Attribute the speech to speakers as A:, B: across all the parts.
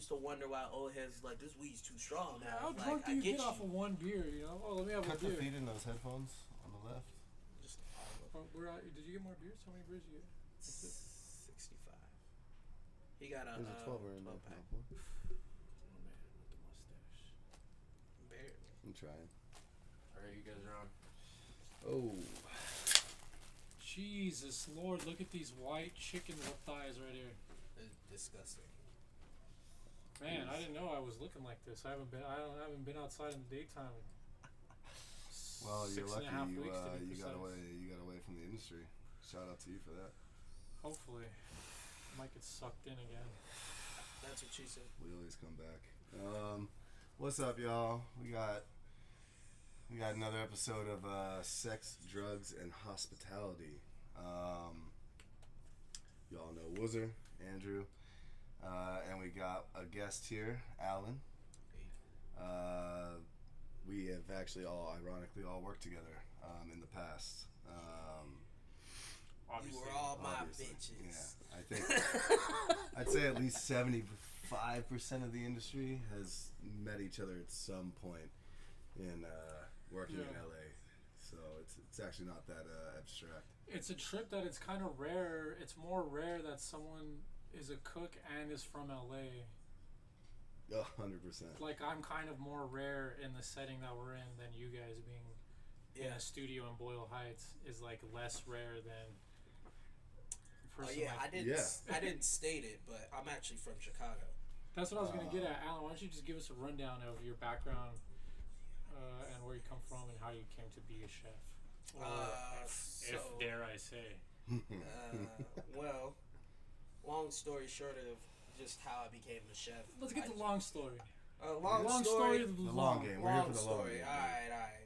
A: used to wonder why old heads like this weed's too strong. Man.
B: How
A: Like,
B: drunk do
A: I
B: you
A: get
B: get off of one beer? You know, oh, let me have
C: Cut
B: a
C: the
B: beer.
C: feet in those headphones on the left.
A: Just
B: Did you get more beers? How many beers did you get?
A: 65. He got a.
C: There's a 12 in
A: 12
C: there.
A: pack.
B: Oh man, with the mustache.
A: Barely.
C: I'm trying.
D: Alright, you guys are on.
C: Oh.
B: Jesus Lord, look at these white chicken thighs right here.
A: It's disgusting.
B: Man, I didn't know I was looking like this. I haven't been outside in the daytime.
C: Well, you're lucky
B: 6.5 weeks to be
C: you got
B: precise.
C: away from the industry. Shout out to you for that.
B: Hopefully, might get sucked in again.
A: That's what she said.
C: We always come back. What's up, y'all? We got another episode of Sex, Drugs, and Hospitality. Y'all know Woozer, Andrew, and we got a guest here, Alan. We have actually ironically all worked together in the past.
A: You were all my
C: Obviously.
A: bitches.
C: Yeah, I think I'd say at least 75% of the industry has met each other at some point in working in LA. So it's actually not that abstract.
B: It's a trip that it's kind of rare. It's more rare that someone is a cook and is from LA.
C: 100%.
B: Like, I'm kind of more rare in the setting that we're in than you guys being in a studio in Boyle Heights is like less rare than.
A: I didn't state it, but I'm actually from Chicago.
B: That's what I was gonna get at, Alan. Why don't you just give us a rundown of your background and where you come from and how you came to be a chef, if dare I say.
A: Well, long story short of just how I became a chef.
B: Let's get the long story.
A: Long
B: story.
A: story.
C: The long game. We're here for the long
A: story.
C: game.
A: All right.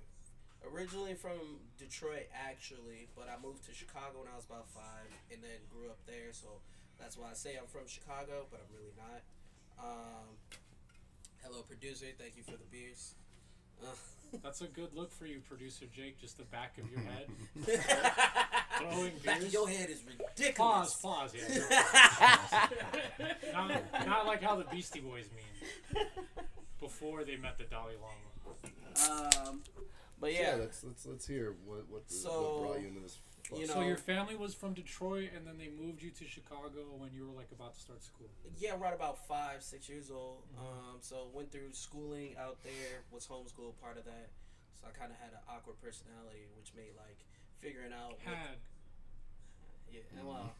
A: Originally from Detroit, actually, but I moved to Chicago when I was about 5, and then grew up there. So that's why I say I'm from Chicago, but I'm really not. Hello, producer. Thank you for the beers.
B: That's a good look for you, producer Jake. Just the back of your head. Throwing
A: Back
B: beers.
A: of your head is ridiculous.
B: Pause. Yeah. not like how the Beastie Boys mean. Before they met the Dalai Lama.
A: But yeah.
C: Let's hear what brought you into this.
B: So your family was from Detroit, and then they moved you to Chicago when you were like about to start school.
A: Yeah, right about 5, 6 years old. So went through schooling out there. Was homeschooled, part of that. So I kind of had an awkward personality, which made like figuring out. Yeah, well,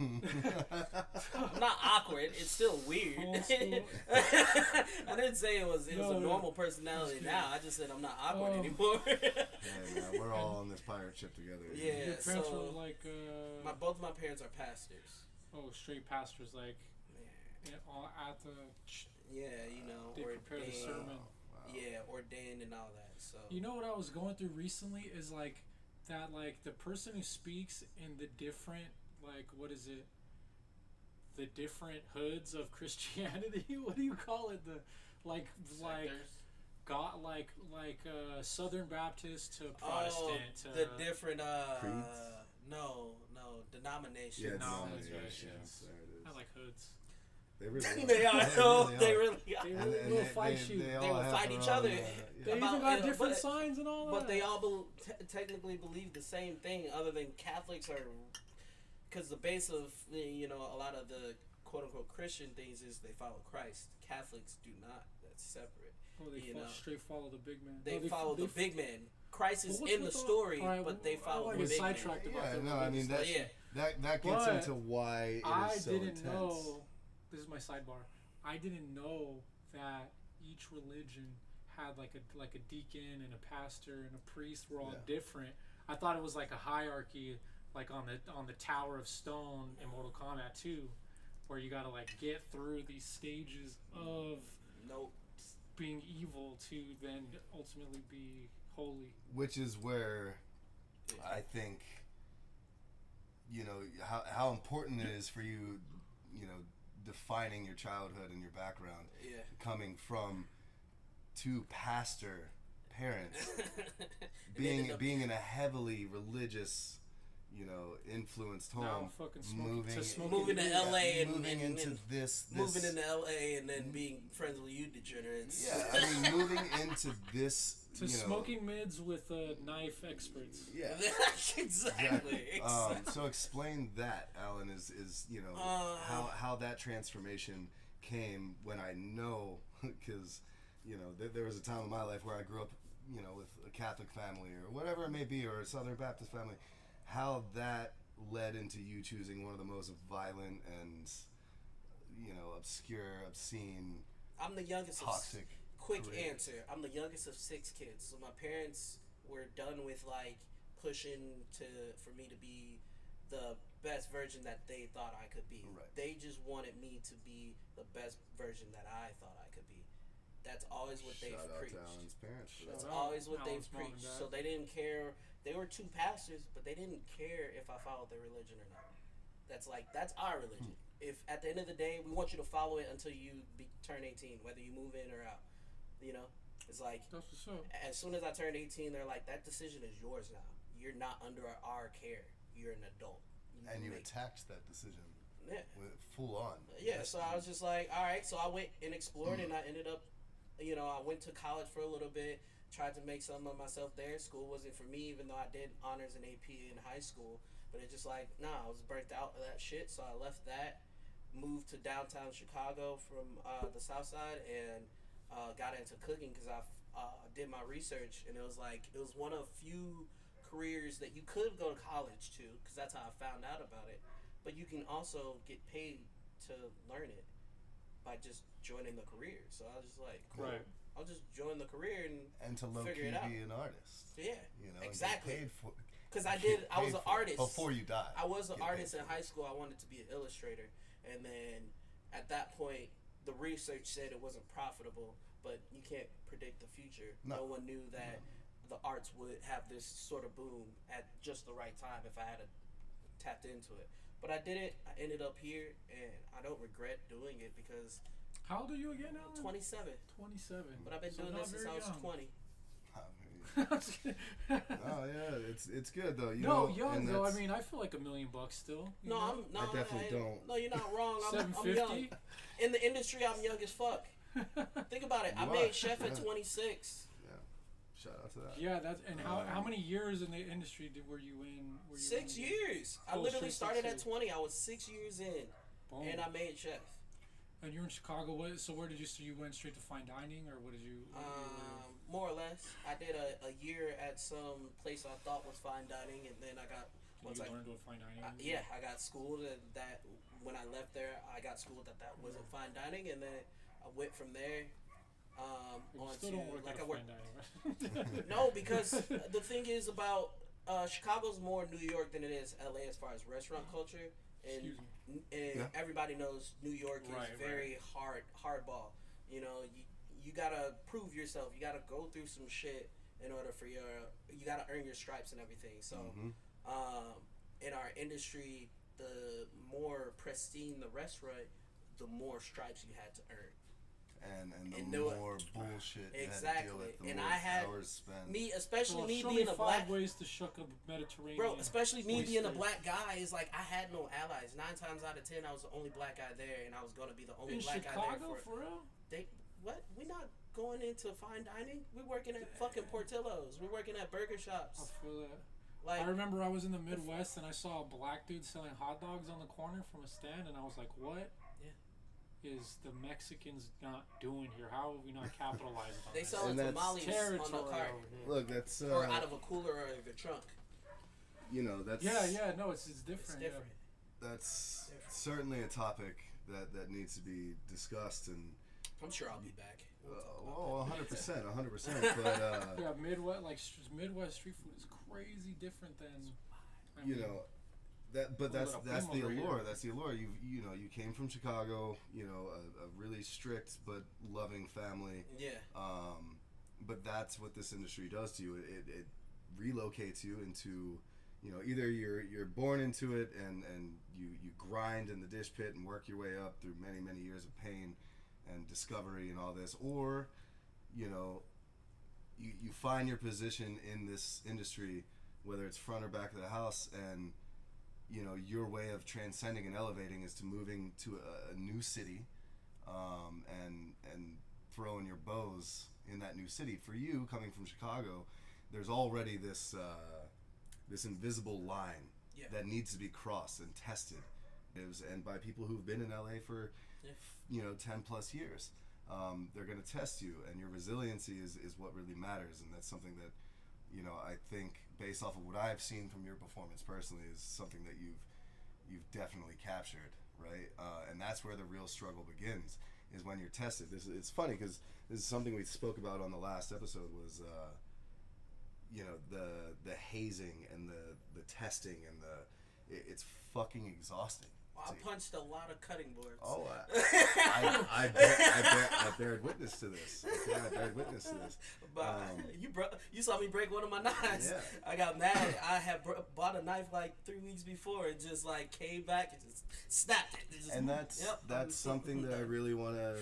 A: not awkward. It's still weird. I didn't say it was a normal personality. Now I just said I'm not awkward anymore.
C: Yeah, we're all on this pirate ship together.
A: Yeah,
B: Your parents were like
A: both my parents are pastors.
B: Oh, straight pastors, like at the.
A: Yeah, you know,
B: they prepare the sermon.
C: Wow.
A: Yeah, ordained and all that. So
B: you know what I was going through recently is like that, like the person who speaks in the different. Like, what is it? The different hoods of Christianity. What do you call it? The God, like Southern Baptist to Protestant.
A: The different
C: creeds?
A: No, denominations.
C: Yeah,
B: denominations.
C: There it is.
B: I like hoods.
C: They really
A: They are. They really are.
B: They will fight you.
A: They will fight each other.
B: They even got different signs and all that.
A: But they all technically believe the same thing, other than Catholics are. Because the base of, a lot of the quote-unquote Christian things is they follow Christ. Catholics do not. That's separate.
B: Oh, they straight follow the big man.
A: They follow the big man. Christ is in the story, but they follow the big man.
C: That gets into why it is so intense.
B: Know, this is my sidebar, I didn't know that each religion had like a deacon and a pastor and a priest were all different. I thought it was like a hierarchy, like on the Tower of Stone in Mortal Kombat 2, where you gotta like get through these stages of being evil to then ultimately be holy.
C: Which is where I think how important it is for you, defining your childhood and your background, coming from 2 pastor parents, being in a heavily religious influenced
B: Now
C: home,
B: I'm fucking smoking,
A: moving to LA and
C: moving into this
A: moving into LA and then being friends with you degenerates.
C: Yeah, I mean, moving into this
B: to smoking mids with knife experts.
C: Yeah,
A: exactly.
C: So explain that, Alan, is how that transformation came when I know, because there was a time in my life where I grew up with a Catholic family or whatever it may be, or a Southern Baptist family, how that led into you choosing one of the most violent and obscure, obscene,
A: I'm the youngest
C: toxic
A: quick
C: career.
A: answer. I'm the youngest of 6 kids, so my parents were done with pushing for me to be the best version that they thought I could be.
C: Right.
A: They just wanted me to be the best version that I thought I could be. That's always what they've preached.
C: Shout out to Alan's parents.
A: That's always what they've preached. So they didn't care. They were 2 pastors, but they didn't care if I followed their religion or not. That's our religion. If at the end of the day we want you to follow it until you turn 18, whether you move in or out. It's like
B: that's what's up.
A: As soon as I turned 18, they're like, that decision is yours now. You're not under our care. You're an adult.
C: You attacked that decision.
A: Yeah.
C: Full on.
A: Yeah. So I was just like, all right. So I went and explored, and I ended up, I went to college for a little bit. Tried to make something of myself there. School wasn't for me, even though I did honors and AP in high school. But it's just like, I was burnt out of that shit. So I left that, moved to downtown Chicago from the South Side, and got into cooking because I did my research, and it was one of few careers that you could go to college to, because that's how I found out about it. But you can also get paid to learn it by just joining the career. So I was just like, cool.
B: Right.
A: I'll just join the career and
C: to low-key
A: figure it out.
C: be an artist.
A: Yeah, exactly.
C: Paid for.
A: Because I was an artist
C: before you died.
A: I was an artist in high school. I wanted to be an illustrator, and then at that point, the research said it wasn't profitable. But you can't predict the future. No one knew that the arts would have this sort of boom at just the right time if I had tapped into it. But I did it. I ended up here, and I don't regret doing it because.
B: How old are you again, Alan?
A: 27.
B: 27.
A: But I've been doing this since I was 20.
C: Oh yeah, it's good though.
B: Young though. I mean, I feel like $1 million still.
C: I definitely don't.
A: No, you're not wrong. I'm young.
B: 750?
A: In the industry, I'm young as fuck. Think about it. I made chef at 26.
C: Yeah. Shout out to that.
B: Yeah, how many years in the industry were you in?
A: 6 years. I literally started at 20. I was 6 years in, and I made chef.
B: And you're in Chicago. So where did you went straight to fine dining, or what did you?
A: More or less. I did a year at some place I thought was fine dining, and then I got.
B: Learned what fine dining?
A: I got schooled that when I left there, I got schooled that wasn't fine dining, and then I went from there.
B: Still don't work at fine dining, right?
A: No, because the thing is about Chicago's more New York than it is LA as far as restaurant culture, and everybody knows New York is very hardball. You gotta prove yourself. You gotta go through some shit in order for you gotta earn your stripes and everything. So, in our industry, the more pristine the restaurant, the more stripes you had to earn.
C: And the more bullshit you had to deal with, the more hours spent.
A: Especially me
B: show
A: being
B: me
A: a black
B: 5 ways to shuck a Mediterranean.
A: Bro, especially me being a black guy, is like I had no allies. 9 times out of 10, I was the only black guy there, and I was gonna be the only black guy there.
B: In Chicago, for real?
A: What? We're not going into fine dining. We're working at fucking Portillo's. We're working at burger shops.
B: I feel that. I remember I was in the Midwest and I saw a black dude selling hot dogs on the corner from a stand, and I was like, what is the Mexicans not doing here? How have we not capitalized on
A: They
B: this?
A: selling tamales on the cart.
C: Look, that's
A: or out of a cooler or the trunk.
C: That's
B: no, it's different.
A: It's different.
C: That's certainly a topic that needs to be discussed, and
A: I'm sure I'll be back.
C: 100%. But
B: Midwest street food is crazy different than
C: that's the allure. That's the allure. You came from Chicago. A really strict but loving family.
A: Yeah.
C: But that's what this industry does to you. It relocates you into, either you're born into it and you grind in the dish pit and work your way up through many, many years of pain and discovery and all this, or you find your position in this industry whether it's front or back of the house, and you know, your way of transcending and elevating is to moving to a new city, and throwing your bows in that new city. For you, coming from Chicago, there's already this invisible line that needs to be crossed and tested, and by people who've been in LA for 10 plus years. They're going to test you, and your resiliency is what really matters, and that's something that, you know, I think based off of what I've seen from your performance personally is something that you've definitely captured, right? And that's where the real struggle begins, is when you're tested. It's funny because this is something we spoke about on the last episode, was you know, the hazing and the testing, and it's fucking exhausting.
A: I punched a lot of cutting boards.
C: Oh, I bared witness to this. Okay, I bared witness to this.
A: But you saw me break one of my knives.
C: Yeah.
A: I got mad. I had bought a knife like 3 weeks before, and just like came back and just snapped it.
C: And that's something that I really want to,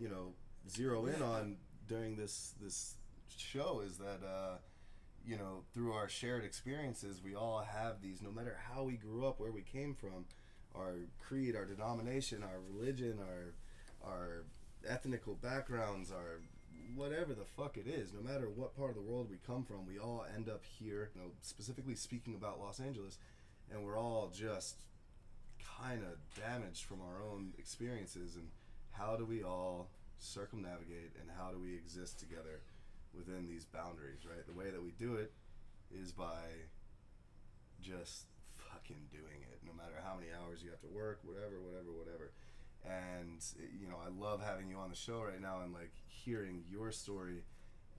C: you know, zero in on during this show, is that you know, through our shared experiences, we all have these, no matter how we grew up, where we came from, our creed, our denomination, our religion, our ethnical backgrounds, our whatever the fuck it is, no matter what part of the world we come from, we all end up here, you know, specifically speaking about Los Angeles, and we're all just kind of damaged from our own experiences. And how do we all circumnavigate, and how do we exist together within these boundaries, right? The way that we do it is by just fucking doing it, no matter how many hours you have to work, whatever. And you know, I love having you on the show right now, and like hearing your story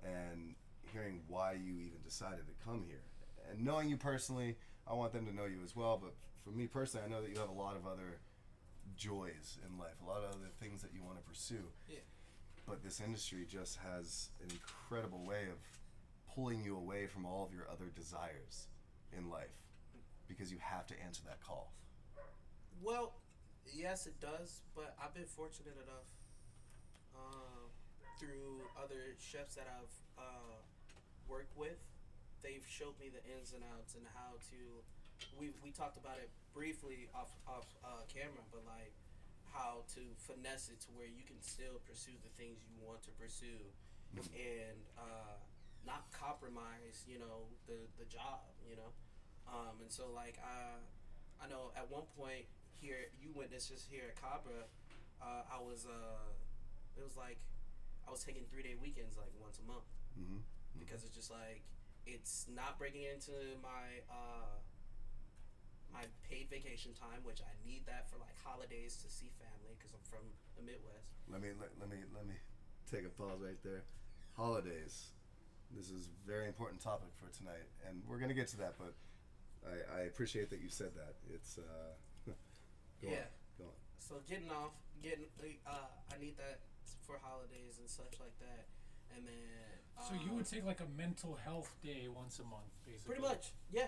C: and hearing why you even decided to come here. And knowing you personally, I want them to know you as well, but for me personally, I know that you have a lot of other joys in life, a lot of other things that you want to pursue.
A: Yeah.
C: But this industry just has an incredible way of pulling you away from all of your other desires in life, because you have to answer that call.
A: Well, yes, it does, but I've been fortunate enough through other chefs that I've worked with. They've showed me the ins and outs and how to. We talked about it briefly off camera, but like how to finesse it to where you can still pursue the things you want to pursue, and not compromise, you know, the job, you know. And so like I know at one point here, you witnessed just here at Cabra, I was it was like I was taking 3-day weekends like once a month, because it's just like it's not breaking into my my paid vacation time, which I need that for like holidays to see family, because I'm from the Midwest.
C: Let me take a pause right there. Holidays. This is a very important topic for tonight, and we're gonna get to that, but I appreciate that you said that. It's go on.
A: So I need that for holidays and such like that, and then
B: so you would take like a mental health day once a month, basically.
A: Pretty much, yeah.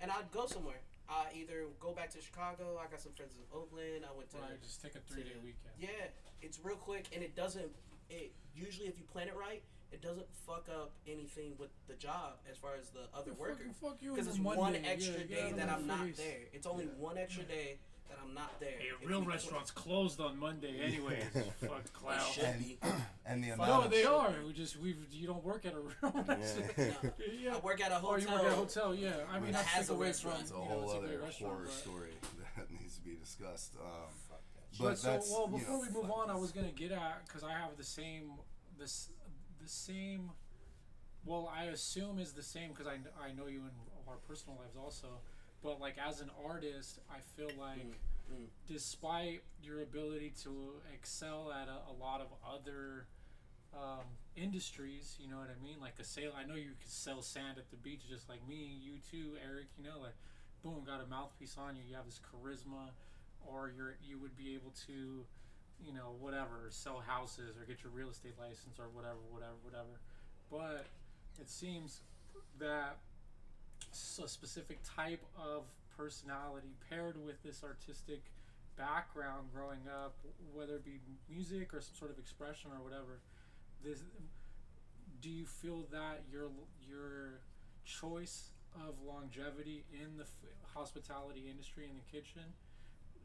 A: And I'd go somewhere. I either go back to Chicago. I got some friends in Oakland. I went to
B: just take a 3-day weekend.
A: Yeah, it's real quick, and it doesn't. It usually, if you plan it right, it doesn't fuck up anything with the job as far as the other workers.
B: Fuck you,
A: because it's
B: Monday.
A: one extra day that I'm not
B: face.
A: there. It's only one extra day that I'm not there.
B: Hey, real restaurants closed on Monday anyways. Fuck clown.
C: And the
B: no, they are. You don't work at a real restaurant.
A: I work at a hotel.
B: Oh, you work at a hotel, yeah. I mean, that's
A: has
B: take
A: a
B: away
A: restaurant.
B: from.
C: It's a whole other horror story that needs to be discussed.
B: But so, before we move on, I was gonna get at, because I have the same. Well, I assume is the same, because I know you in our personal lives also. But like as an artist, I feel like despite your ability to excel at a lot of other industries, you know what I mean? Like I know you could sell sand at the beach just like me, you too, Eric. You know, like boom, got a mouthpiece on you. You have this charisma, or you would be able to, you know, whatever, sell houses or get your real estate license or whatever. But it seems that a specific type of personality paired with this artistic background growing up, whether it be music or some sort of expression or whatever, do you feel that your choice of longevity in the hospitality industry in the kitchen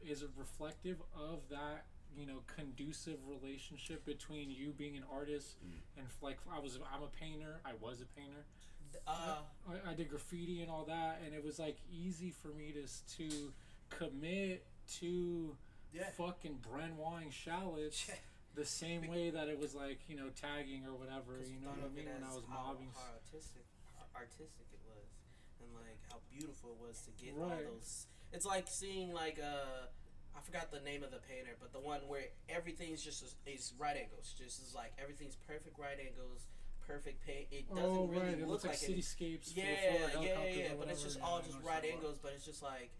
B: is reflective of that, you know, conducive relationship between you being an artist and like I'm a painter. I was a painter. I did graffiti and all that, and it was like easy for me to commit to fucking Brenoiting shallots the same way that it was like, you know, tagging or whatever. You know what I mean? When I was mobbing.
A: How artistic it was, and like how beautiful it was to get all those. It's like seeing like I forgot the name of the painter, but the one where everything's just is right angles. Just is like everything's perfect right angles. Perfect paint. It doesn't really
B: it
A: look
B: looks like cityscapes.
A: Yeah. But it's just all just right angles. But it's just like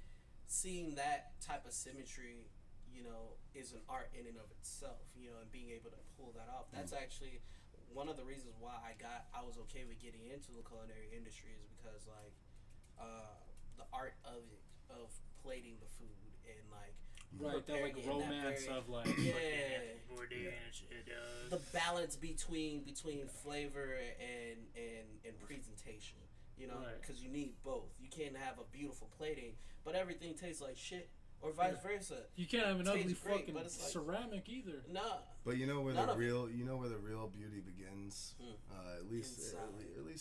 A: seeing that type of symmetry, you know, is an art in and of itself. You know, and being able to pull that off. That's actually one of the reasons why I was okay with getting into the culinary industry is because like the art of it, of plating the food and like.
B: Right, that like romance of like
A: the balance between flavor and presentation, you know, because you need both. You can't have a beautiful plating, but everything tastes like shit, or vice versa.
B: You can't have an ugly fucking like, ceramic either.
A: Nah.
C: But you know where the real beauty begins. At least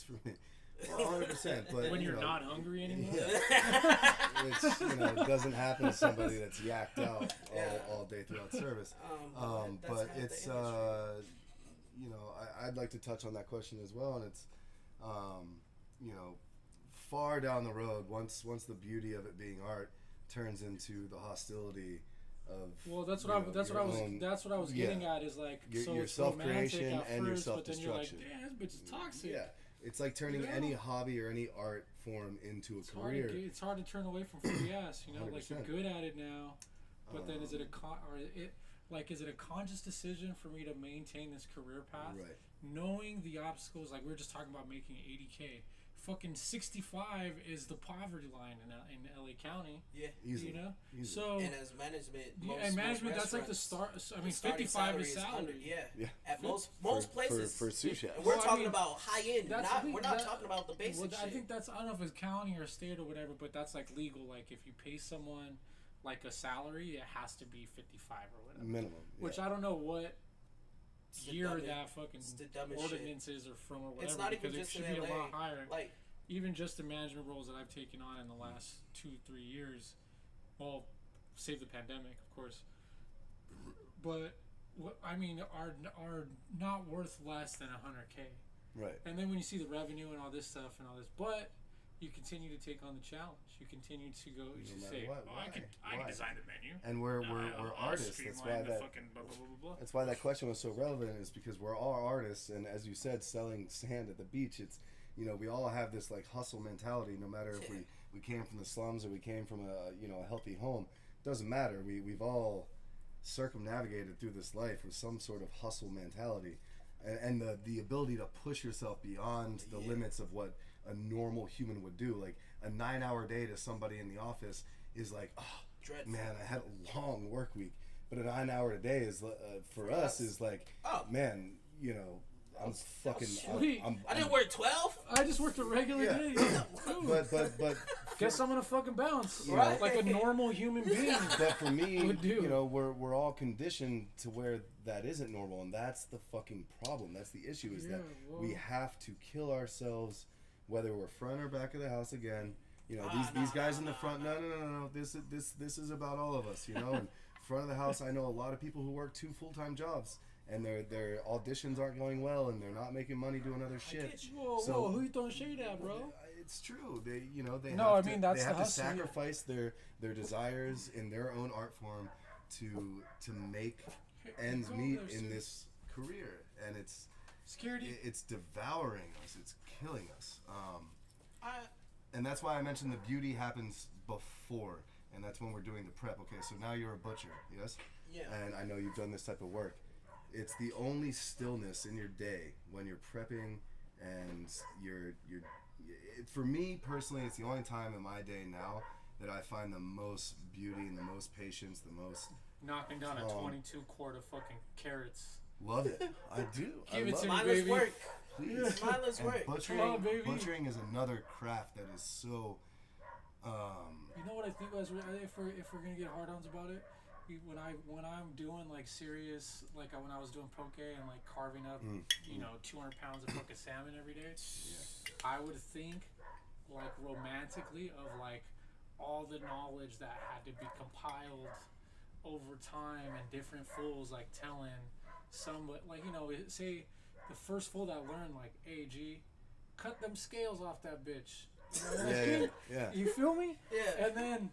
C: for me. 100%, but
B: when you're not hungry anymore,
C: which it doesn't happen to somebody that's yacked out all day throughout service. But it's I'd like to touch on that question as well, and it's far down the road once the beauty of it being art turns into the hostility of that's what I was getting at is like your self-creation and your self-destruction.
B: But then you're like, damn, this bitch is toxic.
C: Yeah. It's like turning any hobby or any art form into a career.
B: It's hard to turn away from free ass, you know.
C: 100%.
B: Like you're good at it now, but then is it a conscious decision for me to maintain this career path?
C: Right.
B: Knowing the obstacles, like we were just talking about making 80K. Fucking 65 is the poverty line in LA County.
A: Yeah,
C: easily.
B: You know,
C: easily.
B: so
A: and as management,
B: that's like the start. I mean, 55 is salary.
A: At most places
C: for sous chefs.
A: And we're talking about high end. We're not talking about the basic shit.
B: I think that's, I don't know if it's county or state or whatever, but that's like legal. Like if you pay someone like a salary, it has to be 55 or whatever
C: minimum.
B: Which I don't know what year that fucking ordinance
A: shit.
B: Is or from or whatever.
A: It's not even
B: because
A: just
B: it should
A: in
B: be
A: LA.
B: a lot higher.
A: Like
B: even just the management roles that I've taken on in the last 2-3 years, well, save the pandemic, of course. But are not worth less than 100K.
C: Right.
B: And then when you see the revenue and all this stuff and all this, but you continue to take on the challenge. You continue to go. You say, I can design the menu.
C: And we're artists. That's why that's why that question was so relevant. Is because we're all artists, and as you said, selling sand at the beach. It's we all have this like hustle mentality. No matter if we came from the slums or we came from a healthy home, doesn't matter. We've all circumnavigated through this life with some sort of hustle mentality, and the ability to push yourself beyond the limits of what a normal human would do. Like a 9-hour day to somebody in the office is like, oh dreadful. Man, I had a long work week. But a 9-hour day is for us is like, oh man, I'm fucking.
A: I didn't work 12.
B: I just worked a regular day.
C: But
B: guess I'm gonna fucking bounce, right? Like a normal human being.
C: But for me, we're all conditioned to where that isn't normal, and that's the fucking problem. That's the issue. Is that we have to kill ourselves, whether we're front or back of the house again. These guys in the front. No. This is about all of us. In front of the house, I know a lot of people who work 2 full-time jobs. And their auditions aren't going well, and they're not making money doing other shit.
B: Whoa, who you throwing shade at, bro?
C: It's true. They have to sacrifice their desires in their own art form to make ends meet in this career, and it's devouring us. It's killing us. And that's why I mentioned the beauty happens before, and that's when we're doing the prep. Okay, so now you're a butcher, yes?
A: Yeah.
C: And I know you've done this type of work. It's the only stillness in your day when you're prepping, and you're for me personally, it's the only time in my day now that I find the most beauty and the most patience, the most
B: knocking down a 22 quart of fucking carrots.
C: Love it. I do.
B: Give it to me,
A: mindless
B: baby.
A: work.
C: Please.
A: Mindless
C: And
A: work.
C: butchering is another craft that is so.
B: You know what I think, guys? If we're gonna get hard-ons about it, when I'm doing like serious, like when I was doing poke and like carving up, 200 pounds of fucking salmon every day, I would think like romantically of like all the knowledge that had to be compiled over time and different fools like telling somebody, like, say the first fool that I learned, like, hey G, cut them scales off that bitch.
C: Yeah.
B: You feel me?
A: Yeah.
B: And then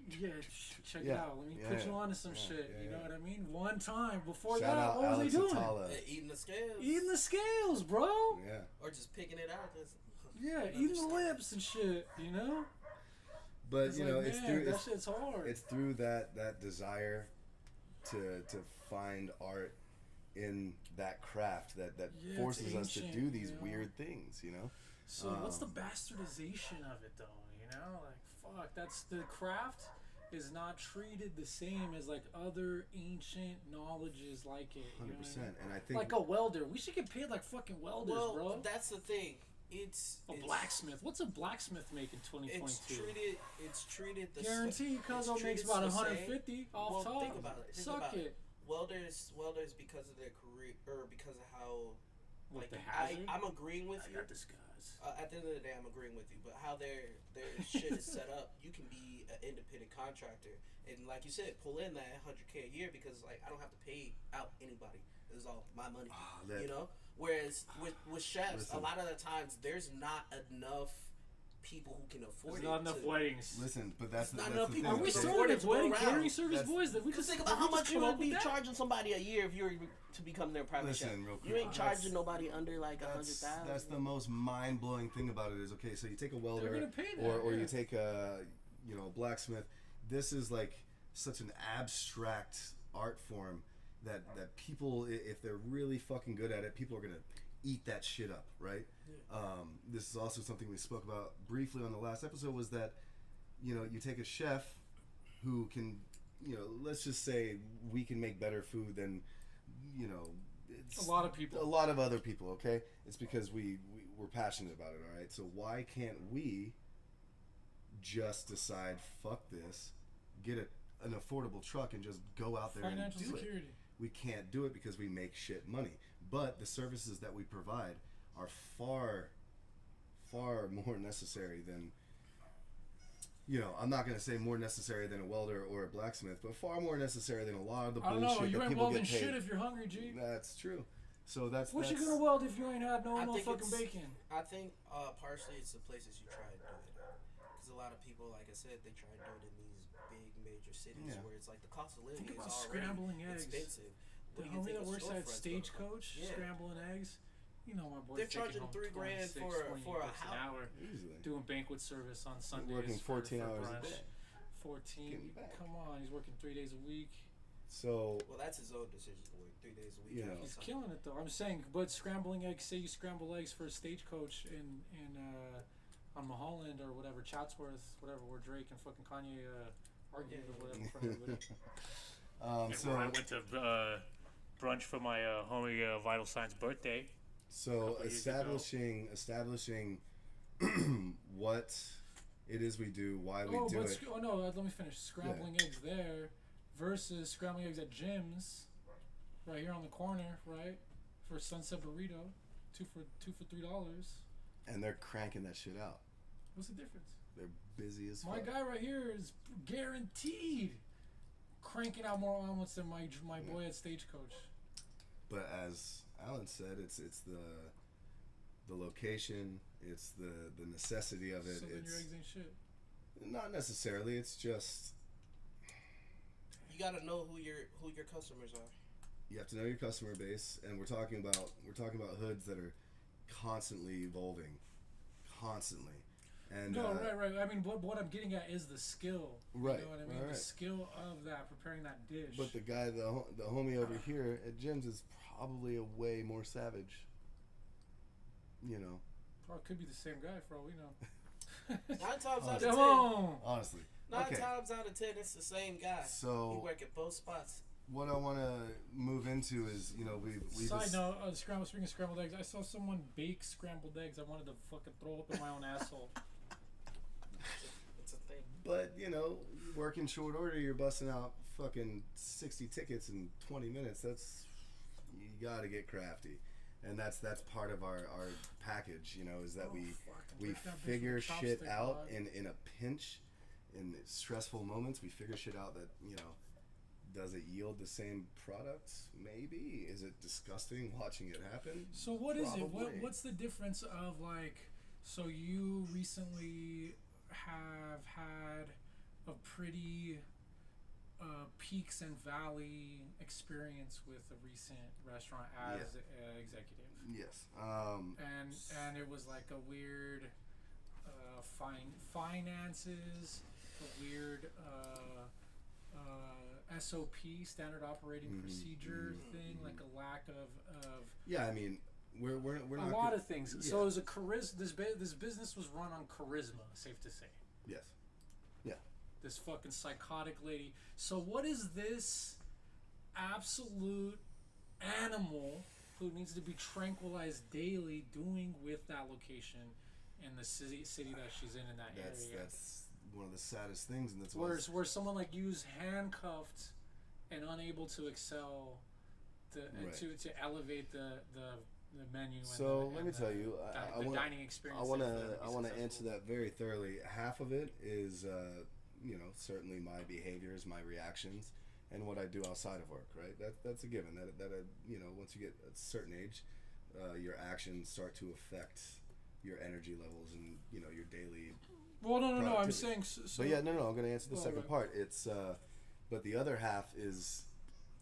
B: check it out. Let me put you onto some shit. You know what I mean? One time before
C: Shout
B: that,
C: out
B: what was
C: Alex
B: he doing?
C: Atala.
A: Eating the scales.
B: Eating the scales, bro.
C: Yeah.
A: Or just picking it out.
B: Eating the lips and shit.
C: But
B: it's
C: it's through
B: that shit's hard.
C: It's through that desire to find art in that craft that forces us to do these weird things.
B: So what's the bastardization of it though? Like fuck, that's the craft is not treated the same as like other ancient knowledges like it.
C: 100%, and I think
B: like a welder, we should get paid like fucking welders, bro.
A: That's the thing. It's
B: blacksmith. What's a blacksmith make in 2022?
A: It's treated the
B: guarantee Cuzzo makes about 150 off top.
A: Think about it.
B: Suck it.
A: Welders because of their career or because of how I'm agreeing with you.
B: I got this, guys.
A: At the end of the day, I'm agreeing with you. But how their shit is set up, you can be an independent contractor and, like you said, pull in that $100K a year because I don't have to pay out anybody. It's all my money. Whereas with chefs, a lot of the times there's not enough people who can afford
B: There's not enough weddings.
C: Listen, but that's
A: not
C: the
A: enough
C: thing.
A: people.
B: Are we
A: can
B: starting
A: afford
B: a
A: it to go
B: wedding
A: around.
B: catering service, boys? That we
A: Just
B: could
A: think about how much you would be
B: that?
A: charging somebody a year if you were to become their private chef.
C: Real quick.
A: You ain't charging nobody under like $100,000.
C: That's the most mind-blowing thing about it is, okay, so you take a welder or you take a blacksmith. This is like such an abstract art form that people, if they're really fucking good at it, people are gonna eat that shit up, right? This is also something we spoke about briefly on the last episode, was that you take a chef who can, let's just say we can make better food than it's
B: a lot of people,
C: a lot of other people. Okay, it's because we're passionate about it. All right, so why can't we just decide, fuck this, get an affordable truck and just go out there
B: financial
C: and do
B: security.
C: it? We can't do it because we make shit money. But the services that we provide are far, far more necessary than, I'm not going to say more necessary than a welder or a blacksmith, but far more necessary than a lot of the bullshit that people get paid.
B: You ain't welding shit if you're hungry, G.
C: That's true. So that's
B: what you gonna weld if you ain't had no fucking bacon?
A: I think partially it's the places you try to do it. Because a lot of people, like I said, they try to do it in these big major cities where it's like the cost of living is already
B: scrambling eggs.
A: Expensive.
B: The homie that works at Stagecoach, scrambling eggs. My boy.
A: They're charging $3,000 for a hour.
C: Easily.
B: Doing banquet service on Sundays.
C: Working 14 hours a day.
B: 14. Come on, he's working 3 days a week.
C: So.
A: Well, that's his own decision to work 3 days a week.
B: He's killing it though. I'm saying, but scrambling eggs. Say you scramble eggs for a Stagecoach in on Mulholland or whatever, Chatsworth, whatever, where Drake and fucking Kanye argued or whatever for everybody.
E: So I went to brunch for my homie Vital Sign's birthday.
C: So establishing what it is we do, why we do it.
B: Let me finish. Scrambling eggs there versus scrambling eggs at Jim's, right here on the corner, right, for Sunset Burrito, two for $3.
C: And they're cranking that shit out.
B: What's the difference?
C: They're busy as fuck.
B: My guy right here is guaranteed cranking out more omelets than my boy at Stagecoach.
C: But as Alan said, it's the location, it's the necessity of it.
B: So then your eggs ain't shit.
C: Not necessarily. It's just
A: you gotta know who your customers are.
C: You have to know your customer base, and we're talking about hoods that are constantly evolving, constantly. And
B: right. I mean, what I'm getting at is the skill.
C: Right.
B: You know what I mean?
C: Right.
B: The skill of that, preparing that dish.
C: But the guy, the homie over here at Jim's is probably a way more savage.
B: Or it could be the same guy for all we know.
A: 9 times out of 10.
B: Come on.
C: Honestly.
A: 9 times out of 10, it's the same guy.
C: So
A: he work at both spots.
C: what I want to move into is, we
B: Side note, speaking of scrambled eggs, I saw someone bake scrambled eggs. I wanted to fucking throw up in my own asshole.
A: It's a thing.
C: But, working short order, you're busting out fucking 60 tickets in 20 minutes. You gotta get crafty. And that's part of our package, is that we figure shit out in a pinch, in stressful moments. We figure shit out that, does it yield the same product? Maybe. Is it disgusting watching it happen?
B: So what is it? What's the difference of so you recently have had a pretty peaks and valley experience with a recent restaurant as executive.
C: Yes.
B: And it was like a weird finances, a weird SOP, standard operating procedure thing, like a lack of
C: yeah, I mean, we're not
B: a lot of things. Yeah. So it was a this business was run on charisma, safe to say.
C: Yes. Yeah.
B: This fucking psychotic lady. So what is this absolute animal who needs to be tranquilized daily doing with that location in the city that she's in that area?
C: That's one of the saddest things, and that's
B: where someone like you is handcuffed and unable to excel to elevate the menu.
C: So let me tell you,
B: the dining experience.
C: I want to answer that very thoroughly. Half of it is certainly my behaviors, my reactions, and what I do outside of work. Right, that's a given. That once you get a certain age, your actions start to affect your energy levels and your daily.
B: Well, no. I'm saying. So,
C: but yeah, no. I'm going to answer the second part. It's, but the other half is.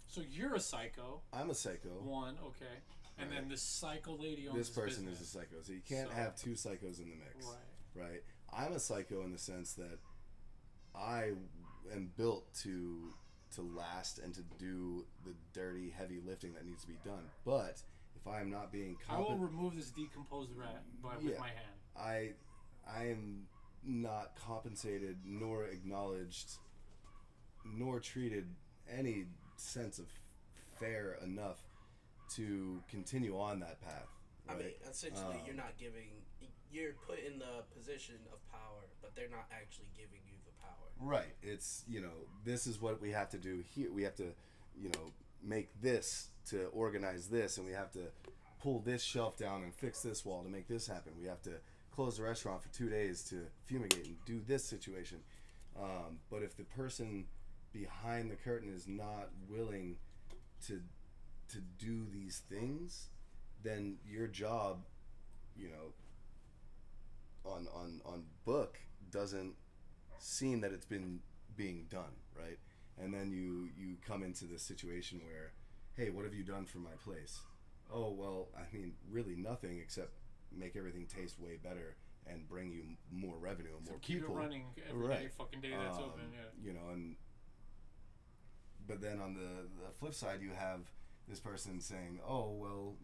B: So you're a psycho.
C: I'm a psycho.
B: One, okay, and then this psycho lady owns
C: this person
B: business.
C: is a psycho, so you can't have two psychos in the mix. Right. I'm a psycho in the sense that I am built to last and to do the dirty, heavy lifting that needs to be done. But if I am not being
B: I will remove this decomposed rat with my hand.
C: I am not compensated nor acknowledged nor treated any sense of fair enough to continue on that path. Right?
A: I mean, essentially, you're put in the position of power, but they're not actually giving you the power.
C: Right. It's, this is what we have to do here. We have to, make this to organize this, and we have to pull this shelf down and fix this wall to make this happen. We have to close the restaurant for 2 days to fumigate and do this situation. But if the person behind the curtain is not willing to do these things, then your job, on book doesn't seem that it's been being done, right? And then you come into this situation where, hey, what have you done for my place? Oh, well, I mean, really nothing except make everything taste way better and bring you more revenue and more
B: keep
C: people.
B: Keep it running every day, fucking day that's open, yeah.
C: But then on the flip side, you have this person saying, oh, well,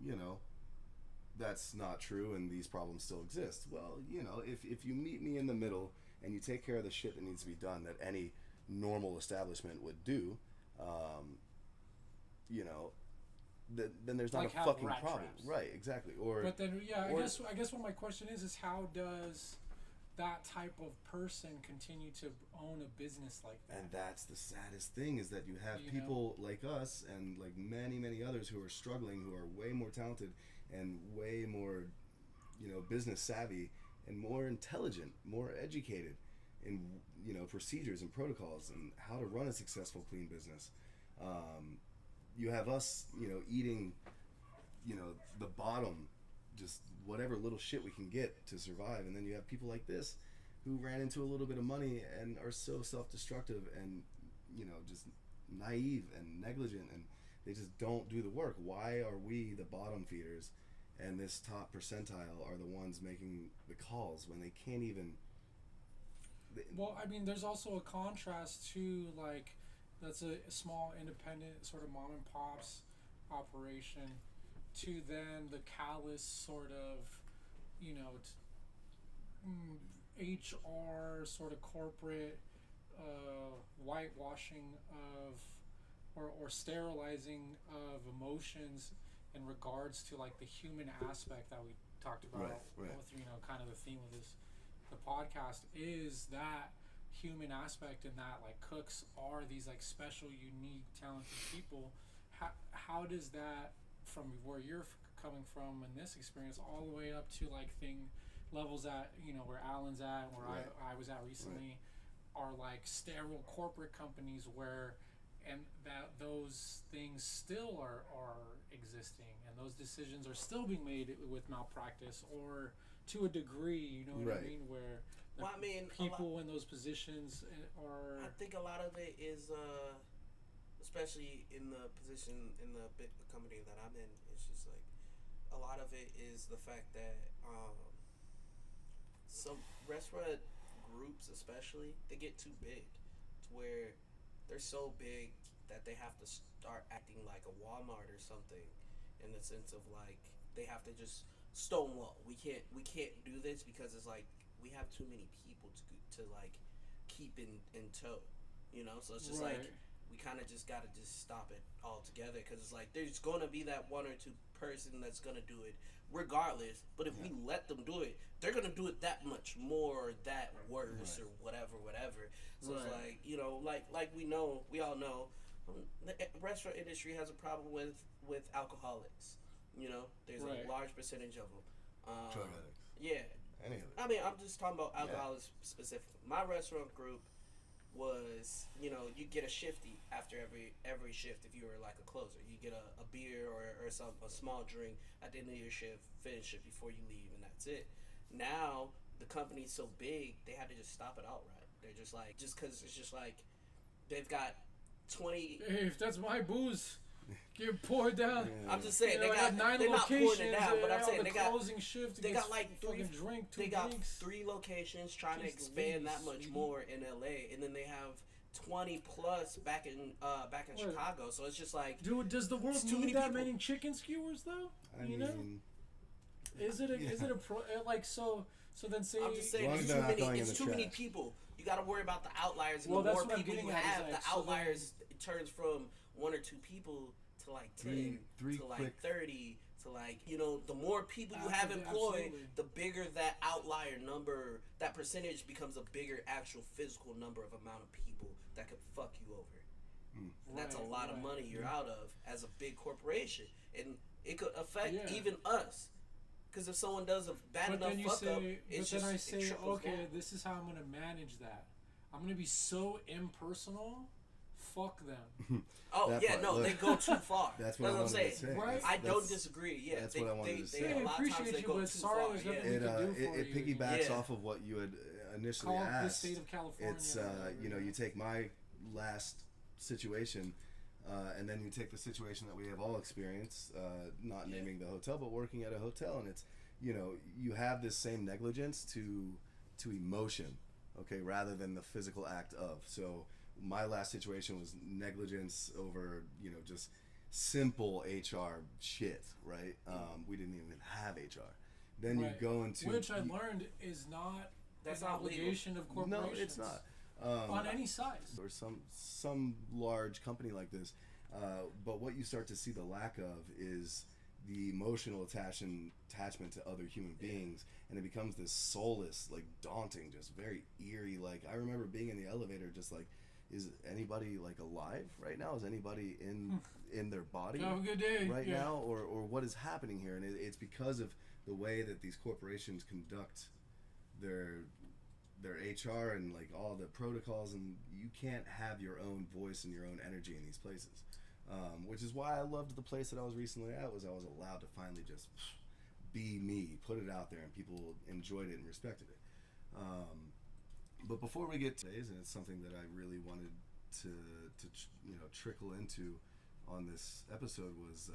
C: that's not true and these problems still exist. Well, if you meet me in the middle and you take care of the shit that needs to be done that any normal establishment would do, then there's not a fucking problem.
B: Traps.
C: Right, exactly.
B: But then, I guess what my question is how does that type of person continue to own a business like that?
C: And that's the saddest thing, is that you have people like us and like many, many others who are struggling, who are way more talented and way more, business savvy and more intelligent, more educated in, procedures and protocols and how to run a successful, clean business. You have us, eating, the bottom, just whatever little shit we can get to survive. And then you have people like this who ran into a little bit of money and are so self-destructive and, just naive and negligent, and they just don't do the work. Why are we the bottom feeders and this top percentile are the ones making the calls when they can't even...
B: Well, I mean, there's also a contrast to, like, that's a small independent sort of mom and pop's operation to then the callous sort of, HR sort of corporate whitewashing of or sterilizing of emotions in regards to like the human aspect that we talked about
C: Right.
B: with kind of the theme of the podcast is that human aspect, and that like cooks are these like special, unique, talented people. How does that, from where you're coming from in this experience, all the way up to like levels at where Alan's at, where I was at recently, are like sterile corporate companies where, and that those things still are existing, and those decisions are still being made with malpractice, or to a degree, what I mean, where people in those positions are.
A: I think a lot of it is, especially in the position in the big company that I'm in, it's just like a lot of it is the fact that some restaurant groups, especially, they get too big to where they're so big that they have to start acting like a Walmart or something, in the sense of like they have to just stonewall. We can't do this because it's like we have too many people to like keep in tow, So it's just like we kind of just gotta just stop it altogether, because it's like there's gonna be that one or two person that's gonna do it regardless. But if we let them do it, they're gonna do it that much more, or that worse, or whatever. So it's like like we all know, the restaurant industry has a problem with alcoholics. There's a large percentage of them.
C: Drug addicts.
A: Yeah.
C: Any of it.
A: I mean, I'm just talking about alcoholics specifically. My restaurant group was, you get a shifty after every shift. If you were like a closer, you get a beer or a small drink at the end of your shift, finish it before you leave, and that's it. Now the company's so big, they had to just stop it outright. They're just like, because it's just like they've got 20.
B: Hey, if that's my booze, get poured down.
A: Yeah. I'm just saying,
B: they're
A: 9
B: locations.
A: Not pouring it down, but I'm saying
B: they got closing shift.
A: They got like three.
B: They
A: got 3 locations trying to expand that much more in LA, and then they have 20 plus back in Chicago. So it's just like,
B: dude, does the world need that many chicken skewers though?
C: I mean,
B: is it a pro like so? So then say,
A: I'm just saying, it's too many people. You got to worry about the outliers, and the more people you have, the outliers it turns from 1 or 2 people to like 10, to like 30, to like, the more people you have employed, the bigger that outlier number, that percentage becomes a bigger actual physical number of amount of people that could fuck you over. And that's a lot of money you're out of as a big corporation, and it could affect even us. Because if someone does a bad enough fuck up, it's just,
B: then I say, okay,
A: down.
B: this is how I'm going to manage that. I'm going to be so impersonal. Fuck them.
A: They go too far.
C: That's what I'm saying.
B: Right?
A: I don't disagree. Yeah,
C: that's what I wanted to say.
A: A lot of times they go too far.
C: It piggybacks off of what you had initially asked.
B: The state of California.
C: It's you take my last situation, and then you take the situation that we have all experienced, not naming the hotel, but working at a hotel, and it's you have this same negligence to emotion, okay, rather than the physical act of. So my last situation was negligence over just simple HR shit, right? We didn't even have HR. Then you go into,
B: which I learned is not
A: that's
B: an obligation of corporations.
C: No, it's not.
B: On any size.
C: Or some large company like this. But what you start to see the lack of is the emotional attachment to other human beings, and it becomes this soulless, like daunting, just very eerie. Like I remember being in the elevator, just like, is anybody like alive right now? Is anybody in their body
B: have a good day.
C: right now, or what is happening here? And it's because of the way that these corporations conduct their HR and like all the protocols, and you can't have your own voice and your own energy in these places. Which is why I loved the place that I was recently at, was I was allowed to finally just be me, put it out there, and people enjoyed it and respected it. But before we get to today's, and it's something that I really wanted to trickle into on this episode, was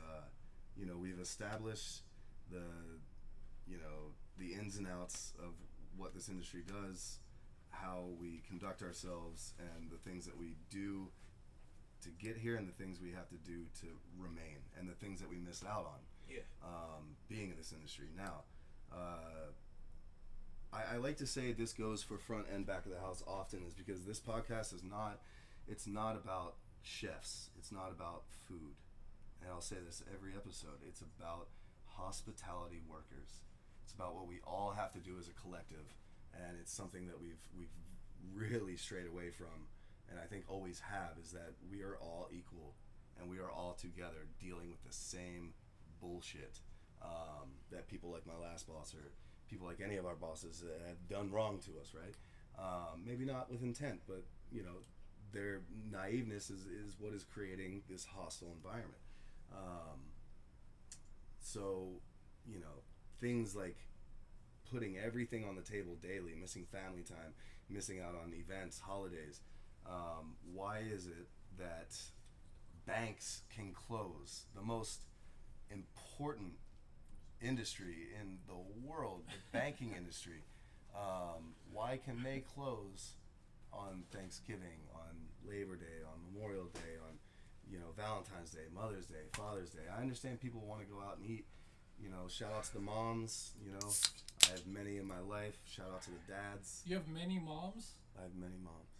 C: we've established the ins and outs of what this industry does, how we conduct ourselves, and the things that we do to get here, and the things we have to do to remain, and the things that we miss out on being in this industry. Now, I like to say this goes for front and back of the house often, is because this podcast is not about chefs. It's not about food. And I'll say this every episode. It's about hospitality workers. It's about what we all have to do as a collective, and it's something that we've really strayed away from, and I think always have, is that we are all equal, and we are all together dealing with the same bullshit that people like my last boss or people like any of our bosses have done wrong to us, right? Maybe not with intent, but their naiveness is what is creating this hostile environment. So things like putting everything on the table daily, missing family time, missing out on events, holidays. Why is it that banks can close, the most important industry in the world, the banking industry? Why can they close on Thanksgiving, on Labor Day, on Memorial Day, on Valentine's Day, Mother's Day, Father's Day? I understand people want to go out and eat. Shout out to the moms. I have many in my life. Shout out to the dads.
B: You have many moms?
C: I have many moms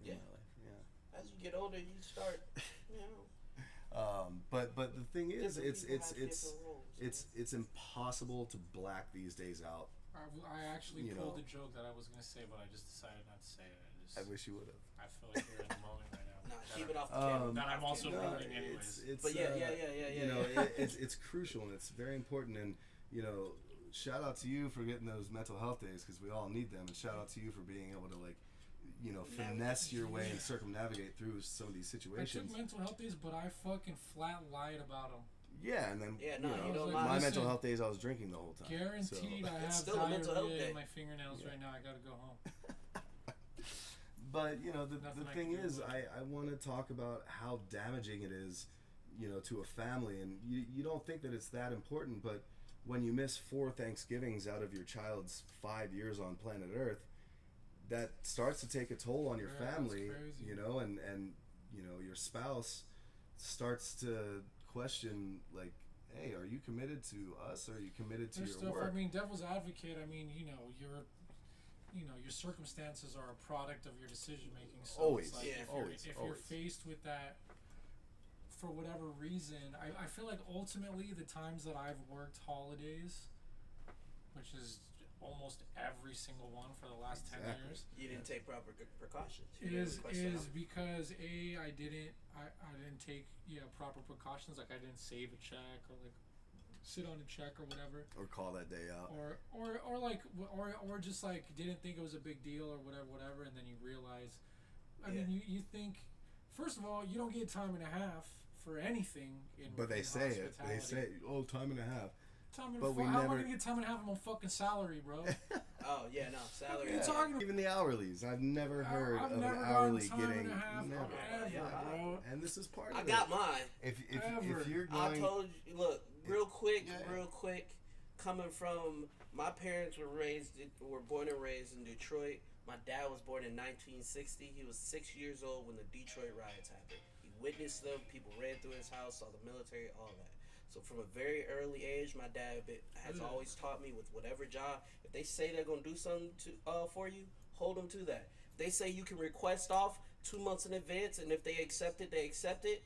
C: in my life. Yeah.
A: As you get older, you start.
C: But the thing is, it's
A: roles,
C: impossible to black these days out.
B: I actually pulled a joke that I was gonna say, but I just decided not to say it.
C: I wish you would have.
B: I feel like you're in the moment right now.
A: Nah, keep it off the camera.
B: That I'm also ruling anyways.
C: But
A: yeah.
C: It's crucial and it's very important. And shout out to you for getting those mental health days, because we all need them. And shout out to you for being able to finesse your way and circumnavigate through some of these situations.
B: I took mental health days, but I fucking flat lied about them.
C: Yeah, and then
A: you don't
C: my
A: lie.
C: mental health days, I was drinking the whole time.
B: Guaranteed, I have
A: still a mental health
B: diarrhea
A: day.
B: in my fingernails right now. I gotta go home.
C: But the
B: I
C: thing
B: can do
C: is,
B: with
C: I want to talk about how damaging it is, to a family, and you don't think that it's that important, but when you miss 4 Thanksgivings out of your child's 5 years on planet Earth, that starts to take a toll on your family, and your spouse starts to question, like, hey, are you committed to us, or are you committed to
B: There's
C: your
B: stuff,
C: work?
B: I mean, devil's advocate, your circumstances are a product of your decision making. So
C: Always,
B: it's like if you're faced with that for whatever reason, I feel like ultimately the times that I've worked holidays, which is almost every single one for the last 10 years,
A: You didn't take proper precautions.
B: is because I didn't take proper precautions. Like I didn't save a check or like sit on a check or whatever,
C: Or call that day out.
B: or just like didn't think it was a big deal or whatever, and then you realize, I mean, you think, first of all, you don't get time and a half for anything
C: But they
B: in
C: say it. They
B: hospitality.
C: say, time and a half.
B: But how am I gonna get time and a half of my fucking salary, bro?
A: Oh yeah, no salary.
B: What are you talking about?
C: Even the hourlies. I've never heard
B: I've
C: of
B: never
C: an
B: gotten
C: hourly
B: time
C: getting.
B: and a half
C: Never.
B: ever, bro.
C: And this is part of
A: I
C: it.
A: got mine.
C: If
B: Ever.
C: you're
A: I
C: going,
A: told you. Look, real quick. Coming from, my parents were born and raised in Detroit. My dad was born in 1960. He was 6 years old when the Detroit riots happened. He witnessed them. People ran through his house, saw the military, all that. So from a very early age, my dad has always taught me, with whatever job, if they say they're gonna do something for you, hold them to that. If they say you can request off 2 months in advance, and if they accept it,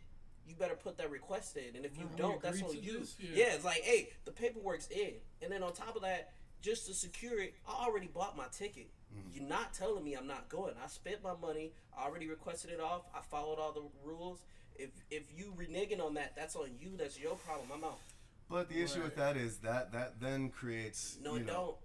A: you better put that request in. And if you don't, that's on you. Yeah, it's like, hey, the paperwork's in. And then on top of that, just to secure it, I already bought my ticket. Mm-hmm. You're not telling me I'm not going. I spent my money. I already requested it off. I followed all the rules. If you reneging on that, that's on you. That's your problem. I'm out.
C: But the issue with that is that then creates.
A: No, it don't.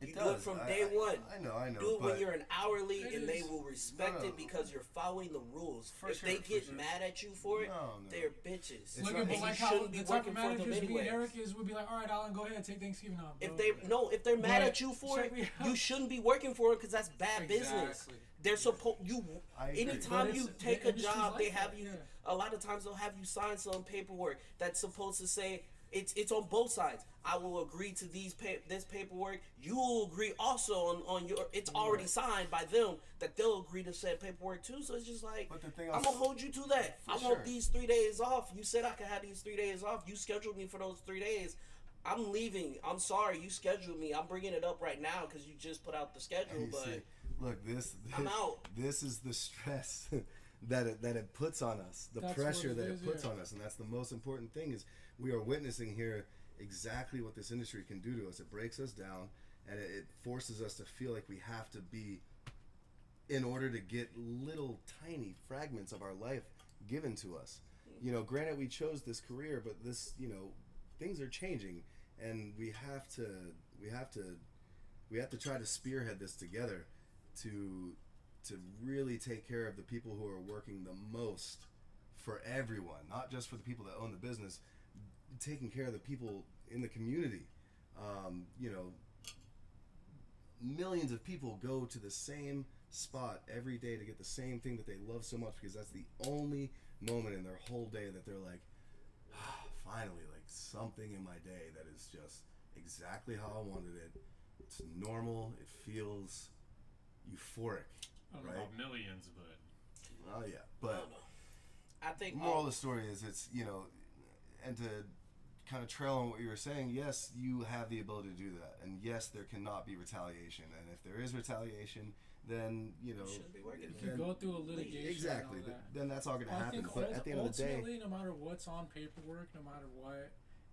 A: You
C: does.
A: do it from day one.
C: I know.
A: Do it
C: but
A: when you're an hourly, and they will respect it because you're following the rules. If they get mad at you for it, they're bitches.
B: Look
A: and
B: at like
A: you
B: how
A: shouldn't be
B: the type
A: working
B: of
A: for them
B: managers me and
A: anyway.
B: Eric would be like, all right, Alan, go ahead, take Thanksgiving off. Bro.
A: If they're mad at you for it, you shouldn't be working for it because that's bad business. They're supposed anytime you take a job, they have you. A lot of times they'll have you sign some paperwork that's supposed to say. It's on both sides. I will agree to this paperwork. You will agree also on your. It's already signed by them that they'll agree to said paperwork too. So it's just like, I'm gonna hold you to that. I want these 3 days off. You said I could have these 3 days off. You scheduled me for those 3 days. I'm leaving. I'm sorry. You scheduled me. I'm bringing it up right now because you just put out the schedule. But
C: look, I'm out. This is the stress. that it puts on us, the
B: That's
C: pressure
B: what
C: that
B: it
C: it
B: is,
C: puts
B: yeah.
C: on us, and that's the most important thing. Is we are witnessing here exactly what this industry can do to us. It breaks us down, and it forces us to feel like we have to be, in order to get little tiny fragments of our life given to us. You know, granted, we chose this career, but this, you know, things are changing, and we have to try to spearhead this together to really take care of the people who are working the most for everyone, not just for the people that own the business, taking care of the people in the community. You know, millions of people go to the same spot every day to get the same thing that they love so much, because that's the only moment in their whole day that they're like, finally, like something in my day that is just exactly how I wanted it. It's normal. It feels euphoric,
E: I don't know
C: right?
E: about millions, but
C: Oh yeah,
A: I
C: but
A: don't know. I think
C: moral of the story is, it's, you know, and to kind of trail on what you were saying, yes, you have the ability to do that, and yes, there cannot be retaliation, and if there is retaliation, then, you know,
A: shouldn't be working
B: You
A: there.
B: can go through a litigation.
C: exactly,
B: And all that.
C: then that's all going to
B: I
C: happen.
B: think
C: But at the end of the day,
B: ultimately, no matter what's on paperwork, no matter what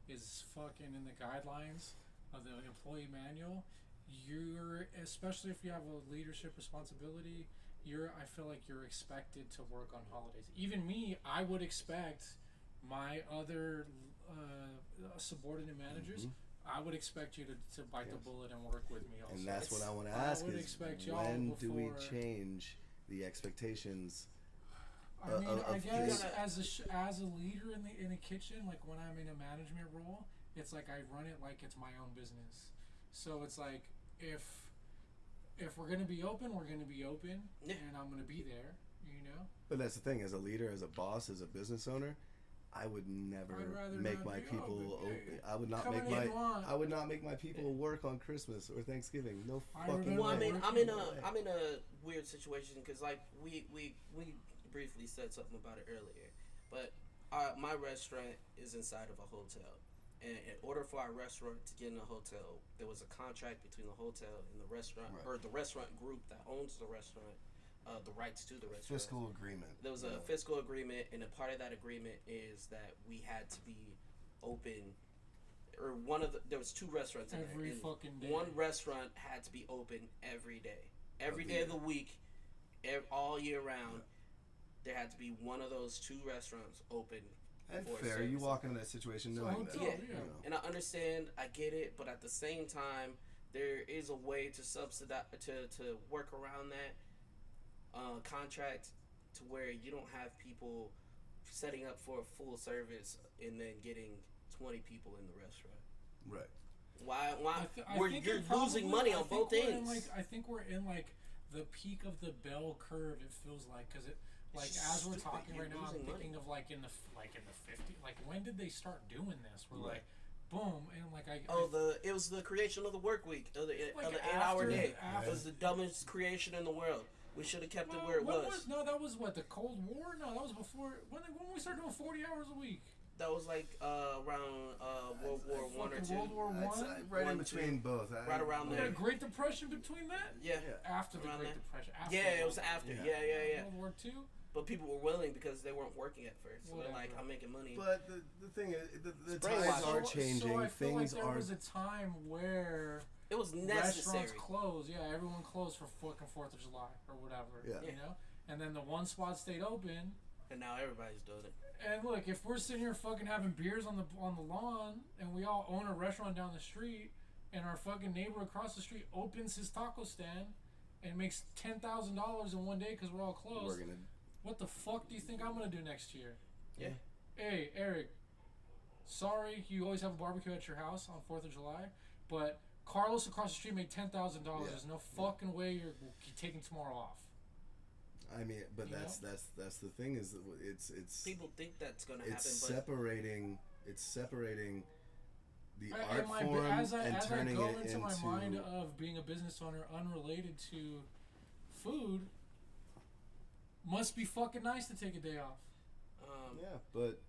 B: is fucking in the guidelines of the employee manual, you're, especially if you have a leadership responsibility, I feel like you're expected to work on holidays. Even me, I would expect my other subordinate managers, I would expect you to bite the bullet and work with me also.
C: and that's what I want to
B: I
C: ask
B: would
C: is,
B: expect y'all
C: when do we
B: before-
C: change the expectations?
B: I mean, I
C: of
B: guess
C: his-
B: as a leader in a kitchen, like when I'm in a management role, it's like I run it like it's my own business. So it's like if we're gonna be open, we're gonna be open,
A: Yeah.
B: and I'm gonna be there. You know.
C: But that's the thing, as a leader, as a boss, as a business owner, I would never
B: I'd rather
C: make
B: not
C: my
B: be
C: people
B: open.
C: open. I would not
B: Come
C: make
B: in
C: my
B: if you want.
C: I would not make my people work on Christmas or Thanksgiving. No
B: I
C: fucking
B: remember
A: Well, I
C: way.
A: mean,
B: working
A: I'm in a weird situation because, like, we briefly said something about it earlier, but my restaurant is inside of a hotel, and in order for our restaurant to get in a hotel, there was a contract between the hotel and the restaurant,
C: Right.
A: or the restaurant group that owns the restaurant, the rights to the restaurant.
C: Fiscal agreement.
A: There was a fiscal agreement, and a part of that agreement is that we had to be open, or there was 2 restaurants in
B: Every
A: there. And
B: fucking day.
A: one restaurant had to be open every day. Every
C: Of the
A: day of
C: year.
A: the week, all year round, there had to be one of those 2 restaurants open.
C: And
A: for
C: fair, you
A: service.
C: walk into that situation
B: It's a
C: knowing that.
B: hotel,
A: Yeah.
C: You know.
A: And I understand, I get it, but at the same time, there is a way to subsidize, to work around that contract, to where you don't have people setting up for a full service and then getting 20 people in the restaurant.
C: Right.
A: Why?
B: I think
A: You're
B: it probably-
A: losing money
B: I
A: on
B: think
A: both
B: we're in,
A: ends.
B: like, I think we're in like the peak of the bell curve. It feels like, because it, like,
A: It's just
B: as we're
A: stupid.
B: talking
A: You're
B: right now, I'm
A: losing
B: thinking
A: money.
B: of like in the 50, like when did they start doing this? We're
C: Right.
B: like, boom, and like
A: It was the creation of the work week, of the
B: Like
A: 8-hour
B: after-
A: day.
B: after-
A: It was the dumbest creation in the world. We should have kept it where it
B: when
A: was.
B: No, that was what, the Cold War. No, that was before when we started doing 40 hours a week.
A: That was like around World War One or
B: Fucking
A: two.
B: World War
C: I'd say
B: One.
C: right in
A: 1,
C: between
A: 2.
C: both.
A: Right around
B: We
A: there.
B: had a Great Depression between that.
A: Yeah.
B: After the
A: Around
B: Great
A: there.
B: Depression. After
A: Yeah, it
B: World
A: was
B: War-
A: after.
C: Yeah.
A: Yeah.
B: World War Two.
A: But people were willing because they weren't working at first. So they're like,
B: Whatever.
A: I'm making money.
C: But the thing is, the
A: It's
C: times
A: brainwashing.
C: are changing.
B: So I feel
C: Things
B: like there
C: are.
B: was a time where
A: It was necessary.
B: restaurants closed. Yeah, everyone closed for fucking 4th of July or whatever.
C: Yeah.
B: You know? And then the one spot stayed open.
A: And now everybody's doing it.
B: And look, if we're sitting here fucking having beers on the lawn and we all own a restaurant down the street and our fucking neighbor across the street opens his taco stand and makes $10,000 in one day because we're all closed,
C: We're gonna.
B: what the fuck do you think I'm gonna do next year?
A: Yeah.
B: Hey, Eric, sorry you always have a barbecue at your house on 4th of July, but Carlos across the street made $10,000.
C: Yeah.
B: There's no fucking way you're taking tomorrow off.
C: I mean, but
B: You
C: that's the thing is that it's
A: People think that's gonna happen,
C: it's
A: but
C: separating the
B: I-
C: art
B: and my-
C: form
B: as
C: and
B: I
C: turning
B: go
C: it
B: into
C: into
B: my mind of being a business owner unrelated to food, must be fucking nice to take a day off.
C: yeah, but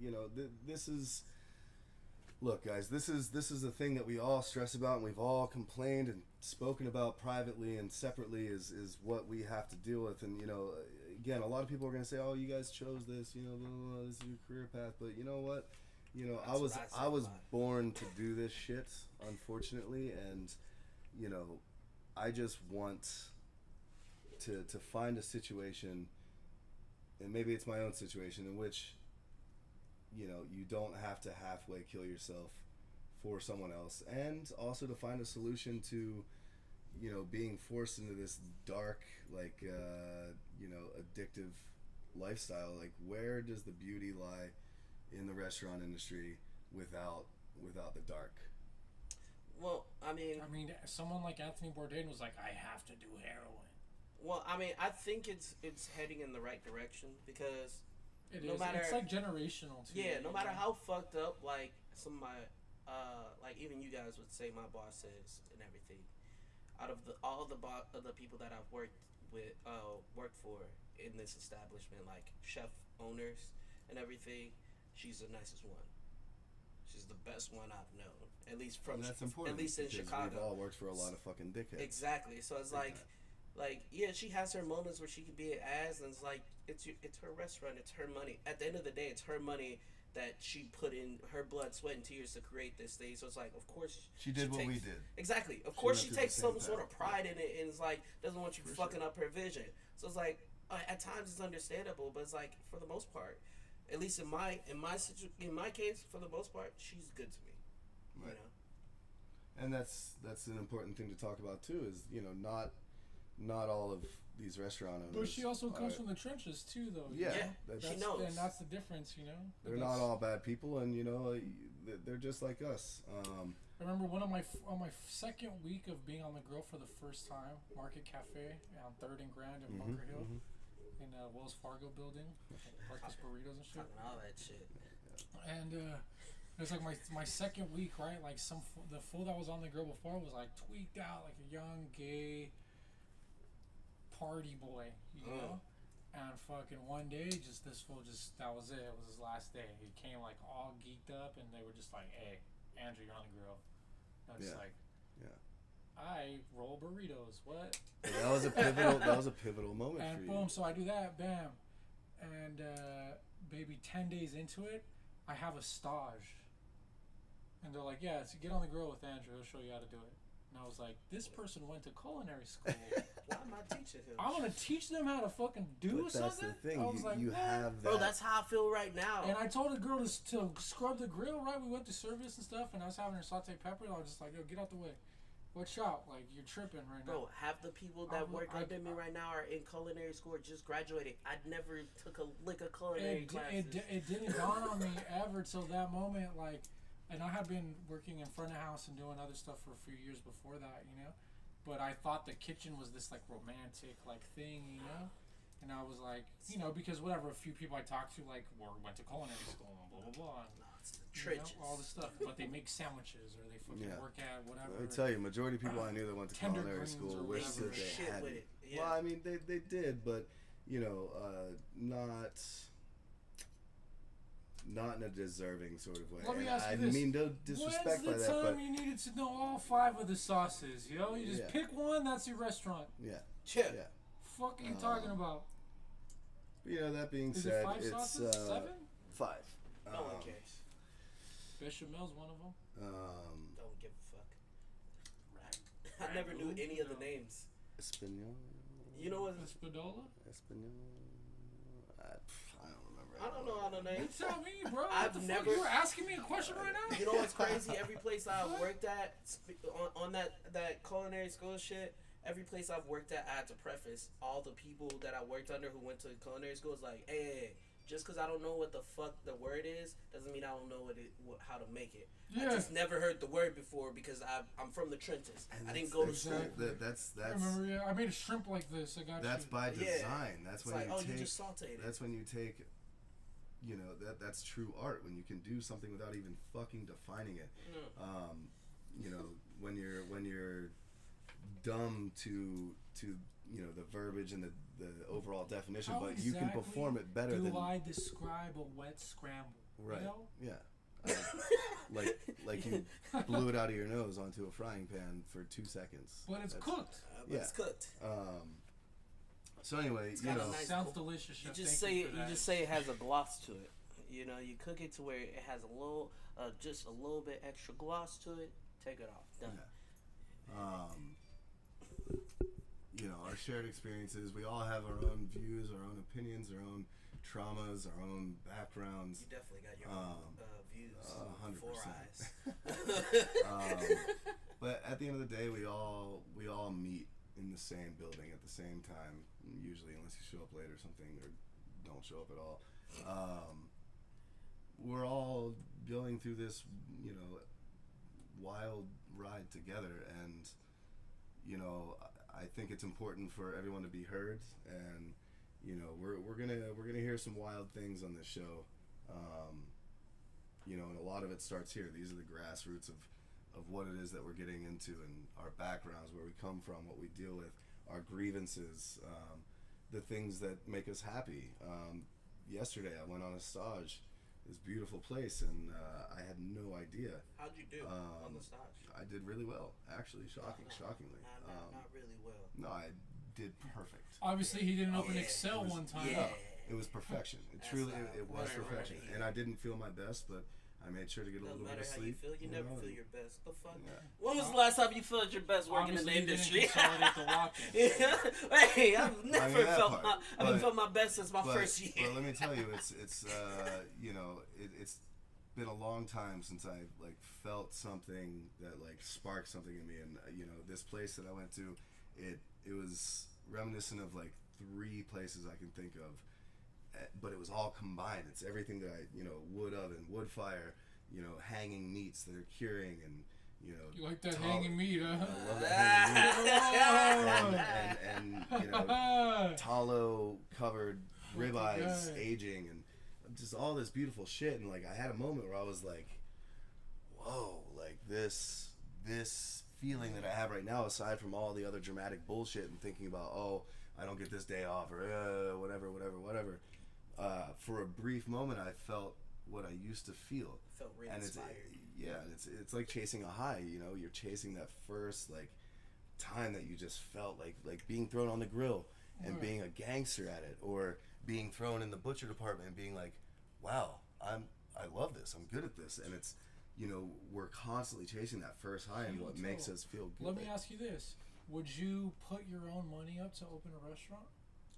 C: you know this is. Look, guys, this is a thing that we all stress about and we've all complained and spoken about privately and separately is what we have to deal with. And, you know, again, a lot of people are gonna say, "Oh, you guys chose this, you know, blah, blah, blah, this is your career path." But you know what? You know, I was born to do this shit, unfortunately, and you know, I just want to find a situation, and maybe it's my own situation, in which, you know, you don't have to halfway kill yourself for someone else, and also to find a solution to, you know, being forced into this dark, like, you know, addictive lifestyle. Like, where does the beauty lie in the restaurant industry without the dark?
A: Well, I mean,
B: someone like Anthony Bourdain was like, I have to do heroin.
A: Well, I mean, I think it's heading in the right direction, because
B: it's like generational too.
A: Yeah, no matter how fucked up, like, some of my, like, even you guys would say my boss is and everything. Out of all the people that I've worked for in this establishment, like chef owners and everything, she's the nicest one. She's the best one I've known, at least from.
C: And that's important.
A: At least in Chicago.
C: We've all worked for a lot of fucking dickheads.
A: Exactly. So it's like, yeah, she has her moments where she can be an ass, and it's like it's her restaurant, it's her money. At the end of the day, it's her money that she put in her blood, sweat, and tears to create this thing. So it's like, of course
C: she did what we did.
A: Exactly. Of course she takes some sort of pride in it, and it's like doesn't want you fucking up her vision. So it's like at times it's understandable, but it's like for the most part, at least in my case, for the most part, she's good to me.
C: Right.
A: You know?
C: And that's an important thing to talk about too. Is, you know, not all of these restaurant owners.
B: But she also comes from the trenches too, though.
C: Yeah,
A: she knows,
B: and that's the difference, you know.
C: They're not all bad people, and you know, they're just like us.
B: I remember on my second week of being on the grill for the first time, Market Cafe on 3rd and Grand in Bunker Hill, in Wells Fargo building, breakfast burritos and shit.
A: All that shit.
B: And it was like my second week, right? Like the fool that was on the grill before was like tweaked out, like a young gay party boy, you know. And fucking one day, this fool that was it. It was his last day. He came like all geeked up, and they were just like, "Hey, Andrew, you're on the grill." And I was like, I roll burritos. What?
C: And that was a pivotal moment
B: and
C: for you.
B: Boom! So I do that, bam, and maybe 10 days into it, I have a stage, and they're like, "Yeah, so get on the grill with Andrew. He'll show you how to do it." And I was like, "This person went to culinary school.
A: Why am I teaching him?
B: I'm gonna teach them how to fucking do something."
C: That's the thing.
B: I was
C: you have that.
A: Bro, that's how I feel right now.
B: And I told the girl to scrub the grill, right? We went to service and stuff, and I was having her saute pepper. And I was just like, "Yo, get out the way. Watch out. Like, you're tripping right now."
A: Bro, half the people that work under me right now are in culinary school or just graduated. I never took a lick of culinary classes.
B: It didn't dawn on me ever till that moment, like, and I had been working in front of house and doing other stuff for a few years before that, you know, but I thought the kitchen was this, like, romantic, like, thing, you know, and I was like, you know, because whatever, a few people I talked to, like, went to culinary school and blah, blah, blah, and,
A: it's the trenches.
B: You know, all the stuff, but they make sandwiches or they fucking work at whatever.
C: I tell you, majority of people I knew that went to culinary school wish that they had it.
A: Yeah.
C: Well, I mean, they did, but, you know, not in a deserving sort of way.
B: Let me ask you
C: I
B: this.
C: mean, no disrespect by that,
B: When's the
C: but
B: time you needed to know all 5 of the sauces, yo? You just pick one, that's your restaurant.
C: yeah.
B: Fuck are you talking about?
C: You know, that being
B: Is
C: said,
B: it 5
C: it's
B: sauces? 7?
C: 5.
A: No one cares.
B: Bechamel's one of them.
A: Don't give a fuck. I never knew any of the names.
C: Espanol.
A: You know what?
B: Espadola?
C: Espanol. I don't remember.
A: I don't know all the names.
B: You tell me, bro.
A: I've never.
B: You were asking me a question right now.
A: You know what's crazy? Every place I've worked at on that culinary school shit. Every place I've worked at, I had to preface all the people that I worked under who went to culinary school is like, hey, just because I don't know what the fuck the word is doesn't mean I don't know how to make it. Yeah. I just never heard the word before because I'm from the trenches. I didn't go to school.
C: That's.
B: I remember, I made a shrimp like this.
C: That's by design.
A: Yeah.
C: That's
A: it's
C: when
A: like,
C: you
A: you just sauteed it.
C: That's when you take. You know, that's true art, when you can do something without even fucking defining it. You know, when you're dumb to you know, the verbiage and the overall definition,
B: How
C: but
B: exactly
C: you can perform it better than.
B: Do I describe a wet scramble?
C: Right.
B: You know?
C: Yeah. Like you blew it out of your nose onto a frying pan for 2 seconds.
B: But it's cooked.
A: But it's cooked.
C: So anyway,
A: It's
C: you
A: got a
C: know,
A: nice
B: Sounds delicious.
A: You
B: Chef.
A: just
B: Thank
A: say
B: you for that.
A: just say it has a gloss to it. You know, you cook it to where it has a little, just a little bit extra gloss to it. Take it off. Done.
C: You know, our shared experiences. We all have our own views, our own opinions, our own traumas, our own backgrounds.
A: You definitely got your own views.
C: 100%. But at the end of the day, we all meet in the same building at the same time. Usually, unless you show up late or something, or don't show up at all. We're all going through this, you know, wild ride together, and you know, I think it's important for everyone to be heard, and you know, we're gonna hear some wild things on this show. You know, and a lot of it starts here. These are the grassroots of what it is that we're getting into, and our backgrounds, where we come from, what we deal with, our grievances, the things that make us happy. Yesterday I went on a stage, this beautiful place, and I had no idea.
A: How'd you do on the stage?
C: I did really well, actually, shockingly.
A: Not really well.
C: No, I did perfect.
B: Obviously, he didn't open Excel one time.
A: Yeah.
C: It was perfection. It
A: That's
C: truly,
A: how
C: it was
A: right,
C: perfection.
A: right.
C: And I didn't feel my best, but I made sure to get a
A: Doesn't
C: little bit
A: matter
C: of
A: how you
C: sleep.
A: feel. You never
C: know,
A: feel
C: and-
A: your best. The fuck?
C: Yeah.
A: When was the last time you felt your best working
B: Obviously,
A: in
B: you
A: the
B: didn't
A: industry?
B: consolidate the walk-in.
A: Hey, I've never
C: that
A: felt
C: part.
A: my. I haven't
C: But-
A: felt my best since my first year.
C: But let me tell you, it's you know, it's been a long time since I like felt something that like sparked something in me, and you know, this place that I went to, it was reminiscent of like 3 places I can think of, but it was all combined. It's everything that I, you know, wood oven, wood fire, you know, hanging meats that are curing, and you know,
B: You like that hanging meat, huh?
C: I love that hanging meat. and you know, tallow covered ribeyes aging, and just all this beautiful shit. And like I had a moment where I was like, whoa, like this feeling that I have right now, aside from all the other dramatic bullshit and thinking about, oh, I don't get this day off, or whatever, for a brief moment I felt what I used to feel.
A: Felt really
C: And
A: inspired.
C: it's like chasing a high. You know, you're chasing that first like time that you just felt like being thrown on the grill and being a gangster at it, or being thrown in the butcher department and being like, wow, I love this, I'm good at this. And it's, you know, we're constantly chasing that first high, and what makes us feel good.
B: Let me ask you this: would you put your own money up to open a restaurant?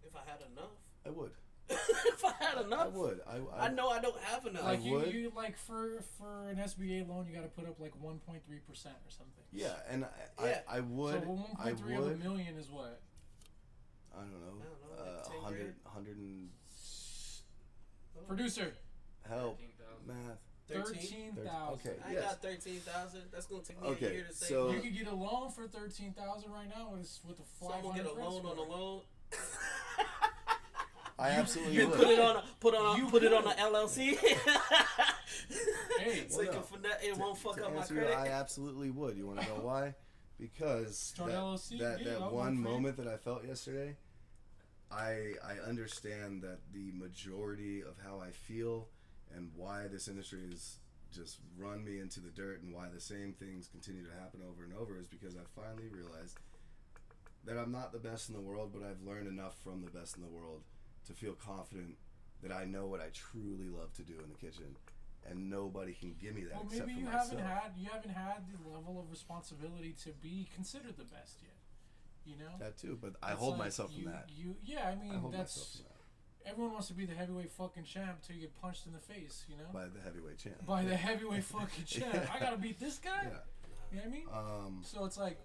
A: If I had enough.
C: I would.
A: If I had enough.
C: I would.
A: I know I don't have enough.
B: Like
C: would.
B: you like for an SBA loan, you got to put up like 1.3% or something.
C: Yeah, and
A: Yeah.
C: I would.
B: So 1.3 of a million is what?
C: I don't know.
A: like 10
C: 100
A: grand.
C: 100
B: Producer,
C: help
D: 13,000.
C: math.
B: 13,000.
C: Okay.
A: I
C: Yes.
A: got 13,000. That's gonna take me
C: Okay,
A: a year to save.
C: so-
B: You could get a loan for 13,000 right now with a
A: So I'm gonna get a loan on a loan.
C: I absolutely
A: You
C: would.
A: put it on a LLC.
B: Hey,
A: so you
C: Well,
A: can
C: no.
A: it won't fuck
C: To
A: up my
C: answer you,
A: credit.
C: I absolutely would. You want to know why? Because
B: Start LLC, yeah,
C: that
B: I'll
C: one
B: work for you.
C: moment that I felt yesterday, I understand that the majority of how I feel and why this industry has just run me into the dirt, and why the same things continue to happen over and over, is because I finally realized that I'm not the best in the world, but I've learned enough from the best in the world to feel confident that I know what I truly love to do in the kitchen, and nobody can give me that
B: well,
C: except
B: maybe
C: for
B: you
C: myself.
B: haven't had the level of responsibility to be considered the best yet. You know.
C: That too, but I
B: It's
C: hold
B: like
C: myself from
B: you,
C: that.
B: Yeah, I mean
C: I hold myself
B: that's
C: from that
B: everyone wants to be the heavyweight fucking champ until you get punched in the face. You know.
C: by the heavyweight champ.
B: By the heavyweight fucking champ.
C: Yeah.
B: I gotta beat this guy.
C: Yeah.
B: You know what I mean? So it's like,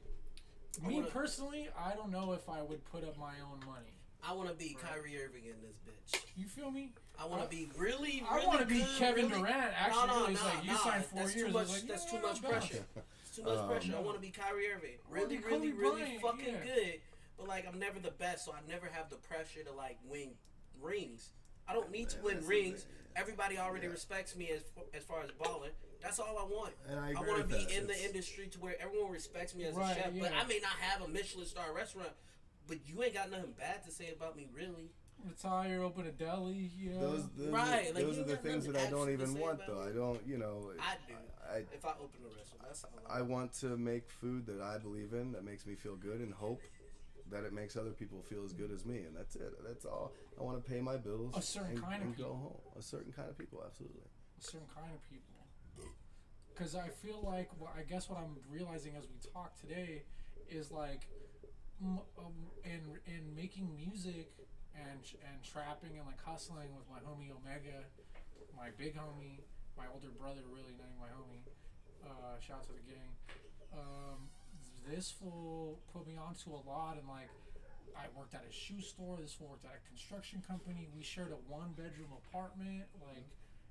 B: me personally, I don't know if I would put up my own money.
A: I want to be Kyrie Irving in this bitch.
B: You feel me?
A: I want to be really
B: I want to be
A: good,
B: Kevin
A: really,
B: Durant. Actually,
A: no,
B: it's like you signed 4
A: that's
B: years.
A: Too much,
B: it's like,
A: that's
B: yeah,
A: too much
B: not bad.
A: pressure. It's too much pressure. I want to be Kyrie Irving. Really,
B: Kobe
A: really, really
B: Bryant,
A: fucking
B: yeah.
A: good. But like, I'm never the best, so I never have the pressure to like win rings. I don't need to win
C: that's the
A: rings.
C: thing.
A: Everybody already respects me as far as balling. That's all I want.
C: And I agree
A: want to
C: with
A: be
C: that.
A: in the
C: It's-
A: industry to where everyone respects me as
B: Right,
A: a chef. But
B: yeah.
A: I may not have a Michelin star restaurant, but you ain't got nothing bad to say about me, really.
B: Retire, open a deli. You know.
C: Those
A: Right, like,
C: those
A: you
C: are the
A: got
C: things
A: nothing
C: that I don't
A: actually to
C: even
A: say
C: want,
A: about
C: though.
A: me.
C: I don't, you know.
A: I do.
C: I
A: If I open a restaurant, that's all
C: I want to make food that I believe in, that makes me feel good and hope that it makes other people feel as good as me, and that's it. That's all. I want to pay my bills.
B: A certain kind of
C: and go
B: people.
C: home. A certain kind of people, absolutely.
B: A certain kind of people. Because I feel like, I guess what I'm realizing as we talk today is like, in making music and trapping and like hustling with my homie Omega, my big homie, my older brother, really not my homie. Shout out to the gang. This fool put me onto a lot, and like I worked at a shoe store. This fool worked at a construction company. We shared a 1-bedroom apartment. Like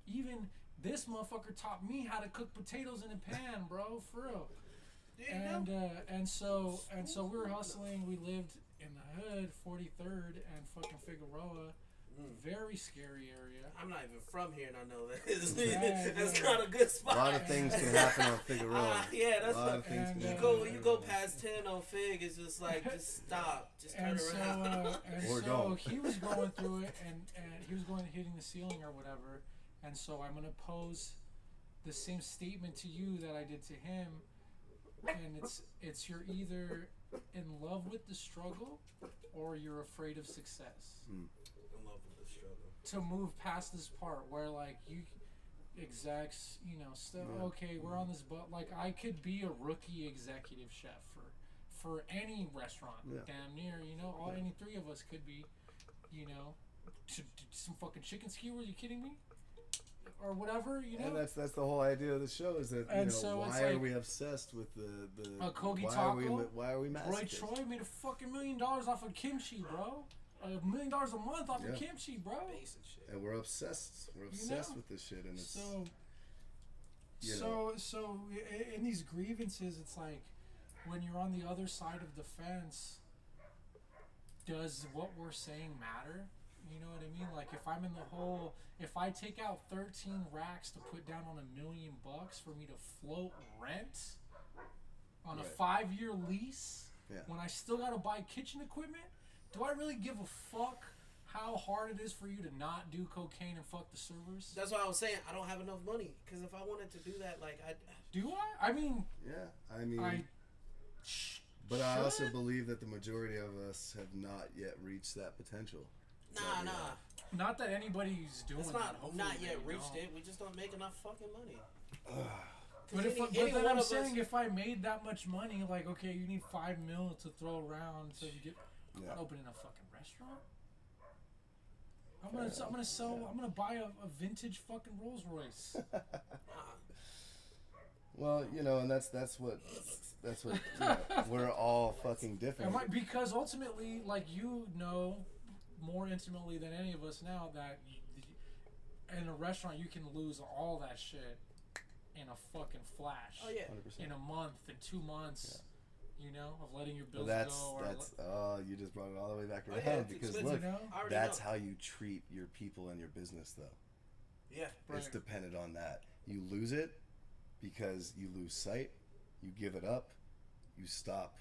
B: even this motherfucker taught me how to cook potatoes in a pan, bro, for real. And so we were hustling. We lived in the hood, 43rd and fucking Figueroa. Very scary area.
A: I'm not even from here, and I know that. That's kind of a good spot.
C: A lot of things can happen on Figueroa.
A: Yeah, that's
C: a lot of things.
A: You go past 10 on Fig, it's just like just stop, just turn around.
C: Or don't.
B: He was going through it, and he was hitting the ceiling or whatever. And so I'm gonna pose the same statement to you that I did to him, and it's you're either in love with the struggle or you're afraid of success.
A: In love with the struggle.
B: To move past this part where like you execs, stuff. Okay, we're on this, but like I could be a rookie executive chef for any restaurant, damn near. Any three of us could be, some fucking chicken skewers. You kidding me? Or whatever,
C: And that's the whole idea of the show is that why are we obsessed with the
B: a Kogi taco?
C: Why are we masochists?
B: Roy Troy made a fucking $1 million off of kimchi, bro. $1 million a month off of kimchi, bro.
A: Basic shit.
C: And we're obsessed. We're obsessed with this shit, and it's
B: so in these grievances, it's like when you're on the other side of the fence, does what we're saying matter? You know what I mean? Like if I'm in the hole, if I take out 13 racks to put down on $1 million for me to float rent on a 5-year lease, when I still gotta buy kitchen equipment, do I really give a fuck how hard it is for you to not do cocaine and fuck the servers?
A: That's what I was saying. I don't have enough money because if I wanted to do that, like
B: do I? I mean,
C: but I also believe that the majority of us have not yet reached that potential.
A: Nah.
B: Not that anybody's doing
A: it's
B: that.
A: not yet reached it. We just don't make enough fucking money.
B: But then I'm saying if I made that much money, like okay, you need $5 million to throw around so you get opening a fucking restaurant. I'm gonna buy a vintage fucking Rolls Royce.
C: Well, and that's what we're all fucking different.
B: Because ultimately, like more intimately than any of us now that in a restaurant you can lose all that shit in a fucking flash.
A: Oh yeah,
C: 100%.
B: In a month, in 2 months. Of letting your bills
C: go. You just brought it all the way back around because look, that's how you treat your people and your business, though.
A: Yeah,
C: it's dependent on that. You lose it because you lose sight. You give it up. You stop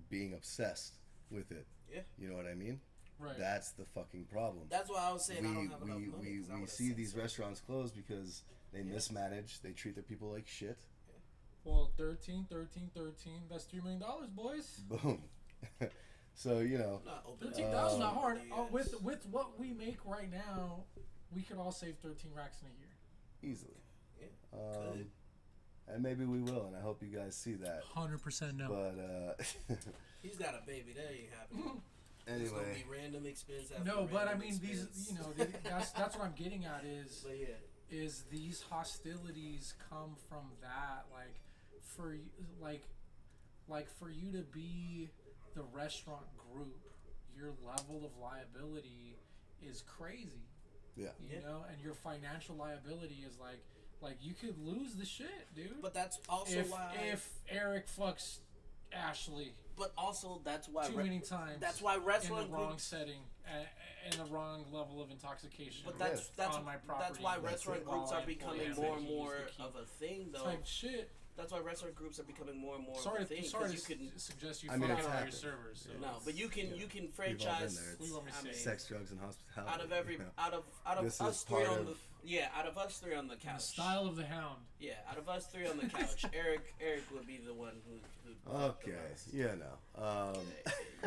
C: being obsessed with it.
A: Yeah,
C: you know what I mean.
B: Right.
C: That's the fucking problem.
A: That's why I was saying I don't have enough money.
C: We see these restaurants close because they mismanage. They treat their people like shit.
B: Well, 13, that's $3 million, boys.
C: Boom. So,
B: $13,000 not hard. With what we make right now, we could all save 13 racks in a year.
C: Easily. Yeah. And maybe we will, and I hope you guys see that.
B: 100% no.
C: But,
A: he's got a baby. That ain't happening.
C: Anyway.
A: It's gonna be random expense after
B: no, but I
A: random
B: mean,
A: expense.
B: that's what I'm getting at is...
A: But yeah.
B: Is these hostilities come from that, for you to be the restaurant group, your level of liability is crazy.
C: Yeah.
B: And your financial liability is like you could lose the shit, dude.
A: But that's also
B: if Eric fucks Ashley.
A: But also that's why
B: too many times.
A: That's why wrestling
B: in the wrong setting, in the wrong level of intoxication.
A: But that's
B: on my property.
A: That's why restaurant groups are becoming more and more of a thing, though.
B: Type shit.
A: That's why wrestler groups are becoming more and more
B: Sorry
A: of a thing.
B: to
A: You can,
B: suggest you
C: I mean,
B: fuck
C: it's
B: on your
C: happened.
B: servers. So.
A: no, but you can
C: We've all
A: franchise.
C: been there.
B: What do you want me to
A: I
B: say?
A: mean,
C: Sex, drugs, and hospitality.
A: out of every
C: you know?
A: out of
C: This
A: us
C: is
A: three
C: part
A: on
C: of-
A: the out of us three on the couch.
B: The style of the hound.
A: Yeah, out of us three on the couch, Eric would be the one who
C: Okay, yeah, no.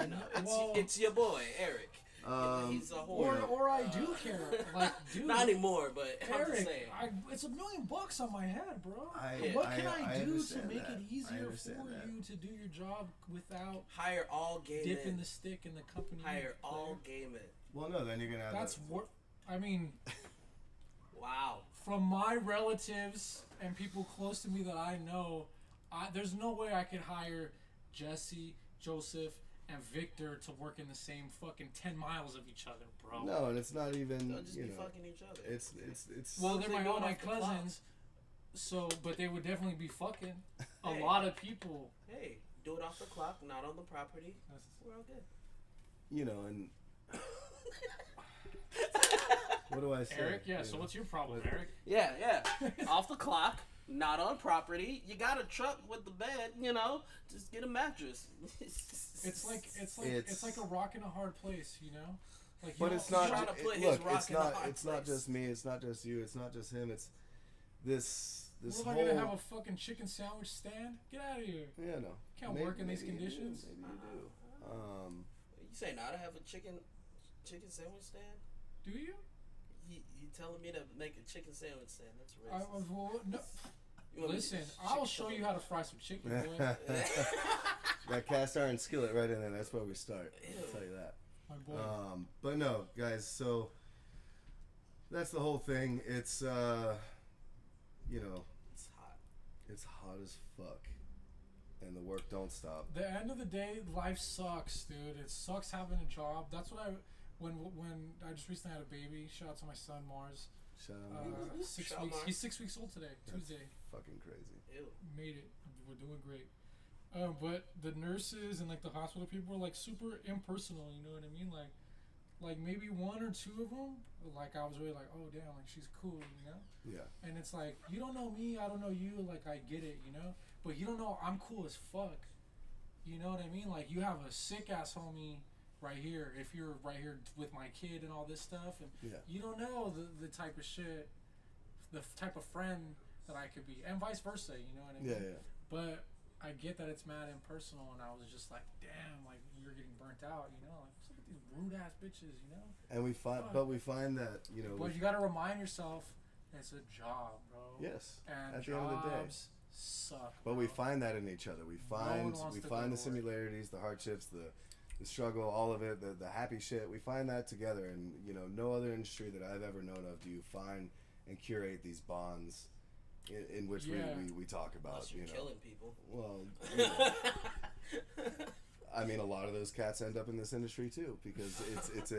A: you know,
B: Well-
A: it's your boy Eric. He's a whore.
B: Or I do care. Like, dude.
A: Not anymore, but I'm just
B: Eric,
A: saying.
B: it's $1 million on my head, bro.
C: I-
B: What can I do to
C: understand
B: make
C: that.
B: it
C: I
B: easier for
C: understand that.
B: you to do your job without
A: Hire all gay
B: dipping
A: men.
B: the stick in the company?
A: Hire all gay men.
C: Well, no, then you're gonna have.
B: That's what I mean.
A: Wow.
B: From my relatives and people close to me that I know, there's no way I could hire Jesse, Joseph, and Victor to work in the same fucking 10 miles of each other, bro.
C: No, and it's not even.
A: They'll just
C: you
A: be
C: know,
A: fucking each other.
C: it's.
B: Well,
A: They
B: they're
A: do it
B: all my
A: off the clock.
B: cousins, so but they would definitely be fucking a
A: Hey.
B: lot of people.
A: Hey, do it off the clock, not on the property. We're all good.
C: you know, and what do I say?
B: Eric, yeah.
C: You
B: So
C: know?
B: what's your problem, Eric?
A: Yeah. Off the clock, not on property. You got a truck with the bed, you know. Just get a mattress.
B: It's like a rock in a hard place, you know. Like,
C: But
B: you
C: it's
B: don't-
C: not.
A: trying to put his
C: Look,
A: rock
C: it's
A: in a
C: not.
A: hard
C: It's not
A: place.
C: just me. It's not just you. It's not just him. It's this. This
B: What am
C: whole.
B: I gonna have a fucking chicken sandwich stand? Get out of here!
C: Yeah, no.
B: Can't work in these
C: maybe you do,
B: conditions.
C: Maybe you do.
A: You say now to have a chicken sandwich stand?
B: Do you?
A: You telling me to make a chicken sandwich stand? That's
B: I,
A: racist.
B: well, no.
A: You want me to
B: Listen,
A: just
B: I'll
A: chicken
B: show you
A: something?
B: how to fry some chicken, boy.
C: That cast iron skillet right in there. That's where we start. I'll tell you that.
B: My boy.
C: But no, guys. So that's the whole thing. It's you know,
A: It's hot.
C: it's hot as fuck, and the work don't stop.
B: The end of the day, life sucks, dude. It sucks having a job. That's what when I just recently had a baby. Shout out to my son Mars.
C: Shout out.
B: 6
A: Shout out
B: weeks.
A: Mars.
B: He's 6 weeks old today.
C: That's
B: Tuesday.
C: fucking crazy.
A: Ew.
B: Made it. We're doing great. But the nurses and like the hospital people are like super impersonal. You know what I mean? Like maybe one or two of them. Like I was really like, oh damn, like she's cool, you know.
C: Yeah.
B: And it's like, you don't know me, I don't know you. Like I get it, you know. But you don't know I'm cool as fuck. You know what I mean? Like you have a sick ass homie right here. If you're right here with my kid and all this stuff, and
C: Yeah.
B: you don't know the type of shit, the type of friend that I could be, and vice versa. You know what I mean?
C: Yeah.
B: But I get that it's mad impersonal, and I was just like, damn, like you're getting burnt out, you know? Like, look at these rude ass bitches, you know?
C: And we find, but we find that
B: But you gotta remind yourself, it's a job, bro.
C: yes.
B: And
C: At the end of the day.
B: jobs suck.
C: But
B: bro.
C: we find that in each other. We find
B: wants
C: we
B: to
C: find
B: go
C: the
B: to work.
C: similarities, the hardships, the struggle, all of it, the happy shit. We find that together, and no other industry that I've ever known of do you find and curate these bonds in which
B: Yeah.
C: we talk about.
A: Unless you're killing people.
C: Well, I mean, a lot of those cats end up in this industry too, because it's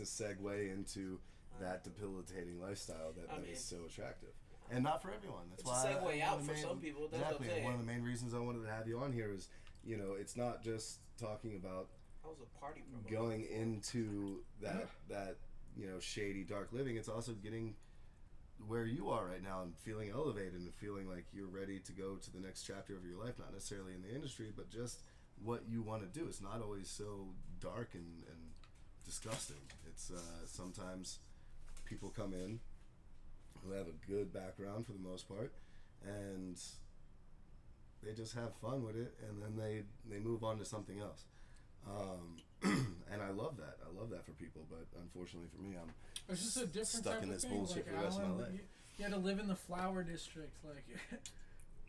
C: a segue into that debilitating lifestyle that is so attractive, and not for everyone. That's
A: It's a
C: why
A: segue
C: one
A: out
C: of the
A: for some people. That's
C: exactly.
A: what I'm
C: And one of
A: saying.
C: the main reasons I wanted to have you on here is, it's not just talking about
A: I was a party promoter.
C: going into that shady dark living. It's also getting where you are right now and feeling elevated and feeling like you're ready to go to the next chapter of your life, not necessarily in the industry, but just what you want to do. It's not always so dark and disgusting. It's sometimes people come in who have a good background for the most part, and they just have fun with it, and then they move on to something else. And I love that. I love that for people, but unfortunately for me, I'm
B: It's just a different
C: stuck
B: type
C: in
B: of
C: this
B: thing.
C: bullshit
B: Like,
C: for the rest of my life.
B: You had to live in the flower district, like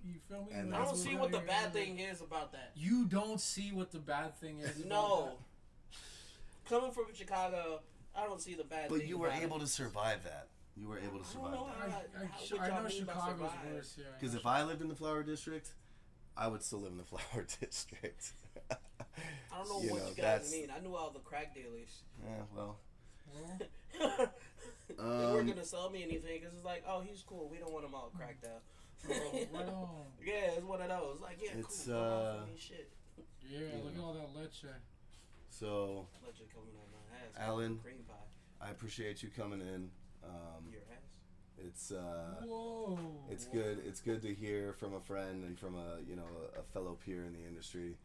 B: you feel me?
C: And
A: I
B: Like,
A: don't
C: that's
A: see
B: you
A: what the
B: gotta-
A: bad thing is about that.
B: You don't see what the bad thing is. about
A: No. Coming from Chicago, I don't see the bad thing.
C: But you were
A: about
C: able
A: it.
C: to survive that. You were able to
A: I
C: survive
A: don't know
C: that.
A: how-
B: that.
A: what y'all
B: I know
A: mean by
B: Chicago's
A: survive?
B: worse. Yeah.
C: Because if I lived in the flower district, I would still live in the flower district.
A: I don't know
C: you
A: what
C: know,
A: you
C: that's-
A: guys mean. I knew all the crack dealers.
C: Yeah, well.
B: Well,
A: They weren't gonna sell me anything because it's like, oh, he's cool. We don't want him all cracked out.
B: right on.
A: Yeah, it's one of those. Like, yeah,
C: It's,
A: cool. Don't offer me shit.
B: Yeah, look at all that leche.
C: So,
A: Let you coming on my ass.
C: Alan.
A: Cream pie.
C: I appreciate you coming in.
A: Your ass.
C: It's
B: Whoa.
C: it's good. It's good to hear from a friend and from a fellow peer in the industry.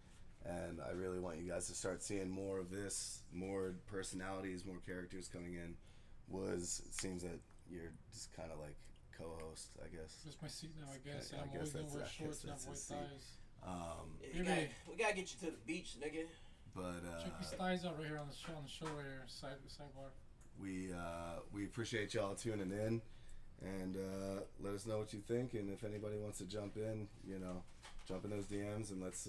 C: And I really want you guys to start seeing more of this, more personalities, more characters coming in. It seems that you're just kind of like co-host, I guess.
B: That's my seat now, I guess.
C: I
B: I'm
C: guess
B: always gonna wear
C: that's
B: shorts and have
C: his
B: white
C: seat.
B: thighs.
A: We gotta get you to the beach, nigga.
C: But
B: Check these thighs out right here on the show right here, sidebar.
C: we appreciate y'all tuning in, and let us know what you think. And if anybody wants to jump in, jump in those DMs, and let's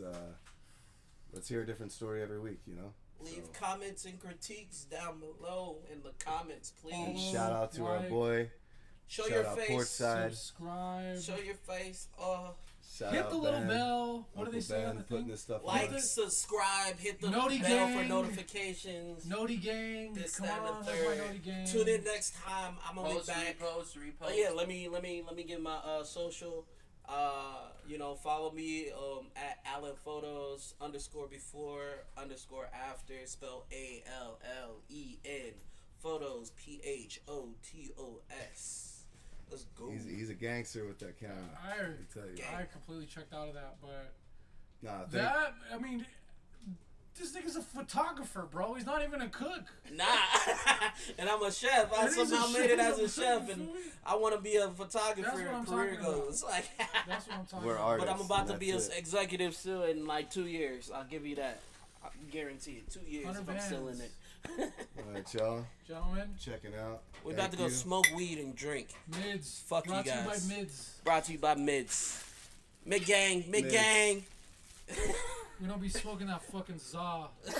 C: hear a different story every week.
A: Leave comments and critiques down below in the comments, please.
C: And shout out to our boy.
A: Show
C: Shout
A: your
C: out
A: face.
C: Portside.
B: Subscribe.
A: Show your face. Oh,
C: Shout
B: hit
C: out
B: the little
C: Ben.
B: bell. What do
C: Uncle
B: they say on
C: Ben
B: the
C: putting
B: thing?
C: this stuff
A: like,
C: on.
A: subscribe, hit the
B: Noti
A: bell for
B: gang.
A: notifications.
B: Noti gang.
A: This,
B: Come
A: that,
B: on,
A: and the
B: that's my
A: third.
B: Noti gang.
A: Tune in next time. I'm gonna
D: Post,
A: be back.
D: repost.
A: Oh yeah, let me get my social. Follow me at Allen Photos _before_after, spell ALLEN Photos PHOTOS. Let's go.
C: He's a gangster with that camera.
B: I completely checked out of that, but
C: Nah,
B: this nigga's a photographer, bro. He's not even a cook.
A: Nah, and I'm a chef. I
B: And he's
A: somehow
B: a
A: made it
B: chef.
A: as a chef, and I want to be a photographer.
B: That's what I'm
A: Career
B: talking about.
A: goes like.
B: That's what I'm talking
C: We're
B: about.
C: artists.
A: But I'm about to
C: and
A: be an
C: that's it.
A: executive still in like 2 years. I'll give you that. I guarantee it. 2 years
B: 100
A: if I'm still in
B: bands.
A: it.
C: All right, y'all.
B: Gentlemen,
C: Checking out.
A: We're
C: Thank
A: about to go
C: you.
A: smoke weed and drink.
B: mids.
A: Fuck you
B: Brought
A: guys.
B: to you by mids.
A: Brought to you by Mids. Mid gang.
C: Mids.
B: We don't be smoking that fucking za.
A: As